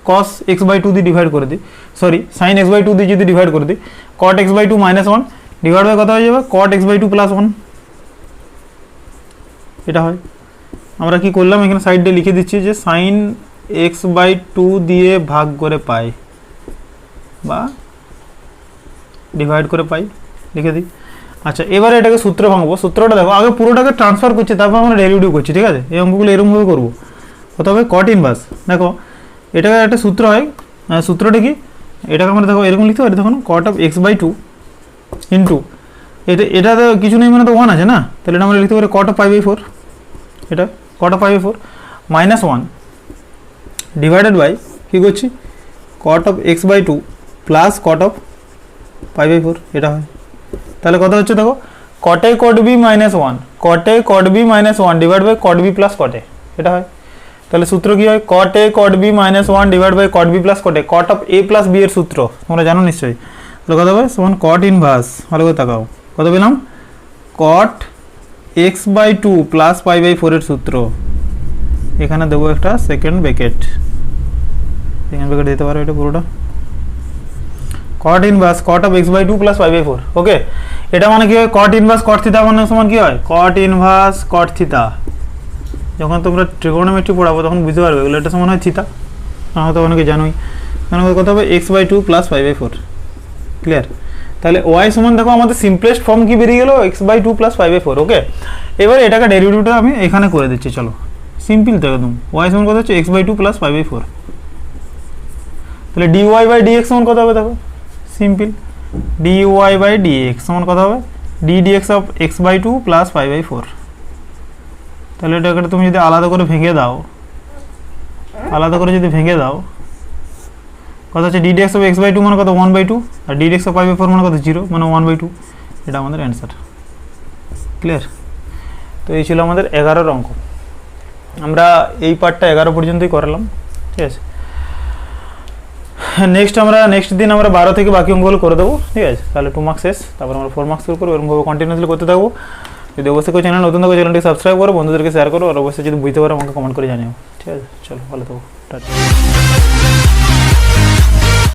cos x বাই টু দিয়ে ডিভাইড করে দিই, sorry sine x by two দিয়ে যদি ডিভাইড করে দিই, cot x by two minus one divide by কত হয়ে যাবে cot x by two plus one, এটা হয়। আমরা কি করলাম, এখানে সাইডে লিখে দিচ্ছি যে সাইন এক্স বাই টু দিয়ে ভাগ করে পাই বা ডিভাইড করে পাই, লিখে দিই। আচ্ছা, এবারে এটাকে সূত্র ভাঙবো। সূত্রটা দেখো, আগে পুরোটাকে ট্রান্সফার করছি, তারপর আমরা ডেরিভেটিভ করছি, ঠিক আছে? এই অঙ্কগুলো এরকমভাবে করবো। কত হবে cot ইনভার্স, দেখো এটা একটা সূত্র হয়, সূত্রটা কি, এটাকে আমরা দেখো এরকম লিখতে পারি, দেখো cot of x by two into এটা তো কিছু নেই মানে তো ওয়ান আছে না, তাহলে এটা আমরা লিখতে পারি cot of pi by four, এটা cot of pi by four minus one divided by কী করছি cot of x by two plus cot of pi by four, এটা হয়। তাহলে কত হচ্ছে দেখো, cot a cot b minus one, cot a cot b minus one divide by cot b plus cot a, এটা হয়। তাহলে সূত্র কি হয়, cot a cot b minus one divide by cot b plus cot a, cot of a plus b এর সূত্র তোমরা জানো নিশ্চয়ই। তাহলে কত হবে সমান cot ইনভার্স, ভালো করে তাকাও, কত পেলাম cot x by two plus pi by ফোরের সূত্র, এখানে দেবো একটা সেকেন্ড ব্র্যাকেট, সেকেন্ড ব্র্যাকেট দিতে পারো এটা পুরোটা, cot inverse cot of x by two plus pi by four. Okay, এটা মানে কি হয়, cot ইনভার্স cot থিটা মানে সমান কি হয়, cot ইনভার্স cot থিটা। যখন তোমরা ট্রিগোনোমেট্রি পড়াবো তখন বুঝতে পারবে এগুলো, এটা সমান হয় থিটা, হয়তো অনেকে জানোই। কারণ কত হবে x by two plus pi by four, clear? তাহলে y সমান দেখো আমাদের সিম্পলেস্ট ফর্ম কি বেরিয়ে গেল, x by two plus pi by four. Okay, এবার এটাকে ডেরিভেটিভটা আমি এখানে করে দিচ্ছি, চলো সিম্পল তো একদম। y সমান কত হচ্ছে x by two plus pi by four, তাহলে dy বাই dx সমান কত হবে দেখো, সিম্পল dy বাই dx সমান কত হবে d dx of x by two plus pi by four. তাহলে এটাকে তুমি যদি আলাদা করে ভেঙে দাও, আলাদা করে যদি ভেঙে দাও, কত হচ্ছে d dx of x by two মানে কত ওয়ান বাই টু, আর d dx of pi by four মানে কত জিরো মানে ওয়ান বাই টু, এটা আমাদের অ্যান্সার, ক্লিয়ার? তো এই ছিল আমাদের 11 অঙ্ক। আমরা এই পার্টটা 11 পর্যন্তই করালাম, ঠিক আছে? নেক্সট দিন আমরা 12 থেকে বাকি অঙ্কগুলো করে দেবো, ঠিক আছে? তাহলে 2 মার্কস শেষ, তারপর আমরা 4 মার্কস শুরু করবো, এরকমভাবে কন্টিনিউসলি করতে থাকবো। যদি অবশ্যই কেউ চ্যানেল নতুন থাকো, চ্যানেলটি সাবস্ক্রাইব করো, বন্ধুদেরকে শেয়ার করো, আর অবশ্যই যদি বুঝতে পারো আমাকে কমেন্ট করে জানিও, ঠিক আছে? চলো ভালো থাকো, টাটা।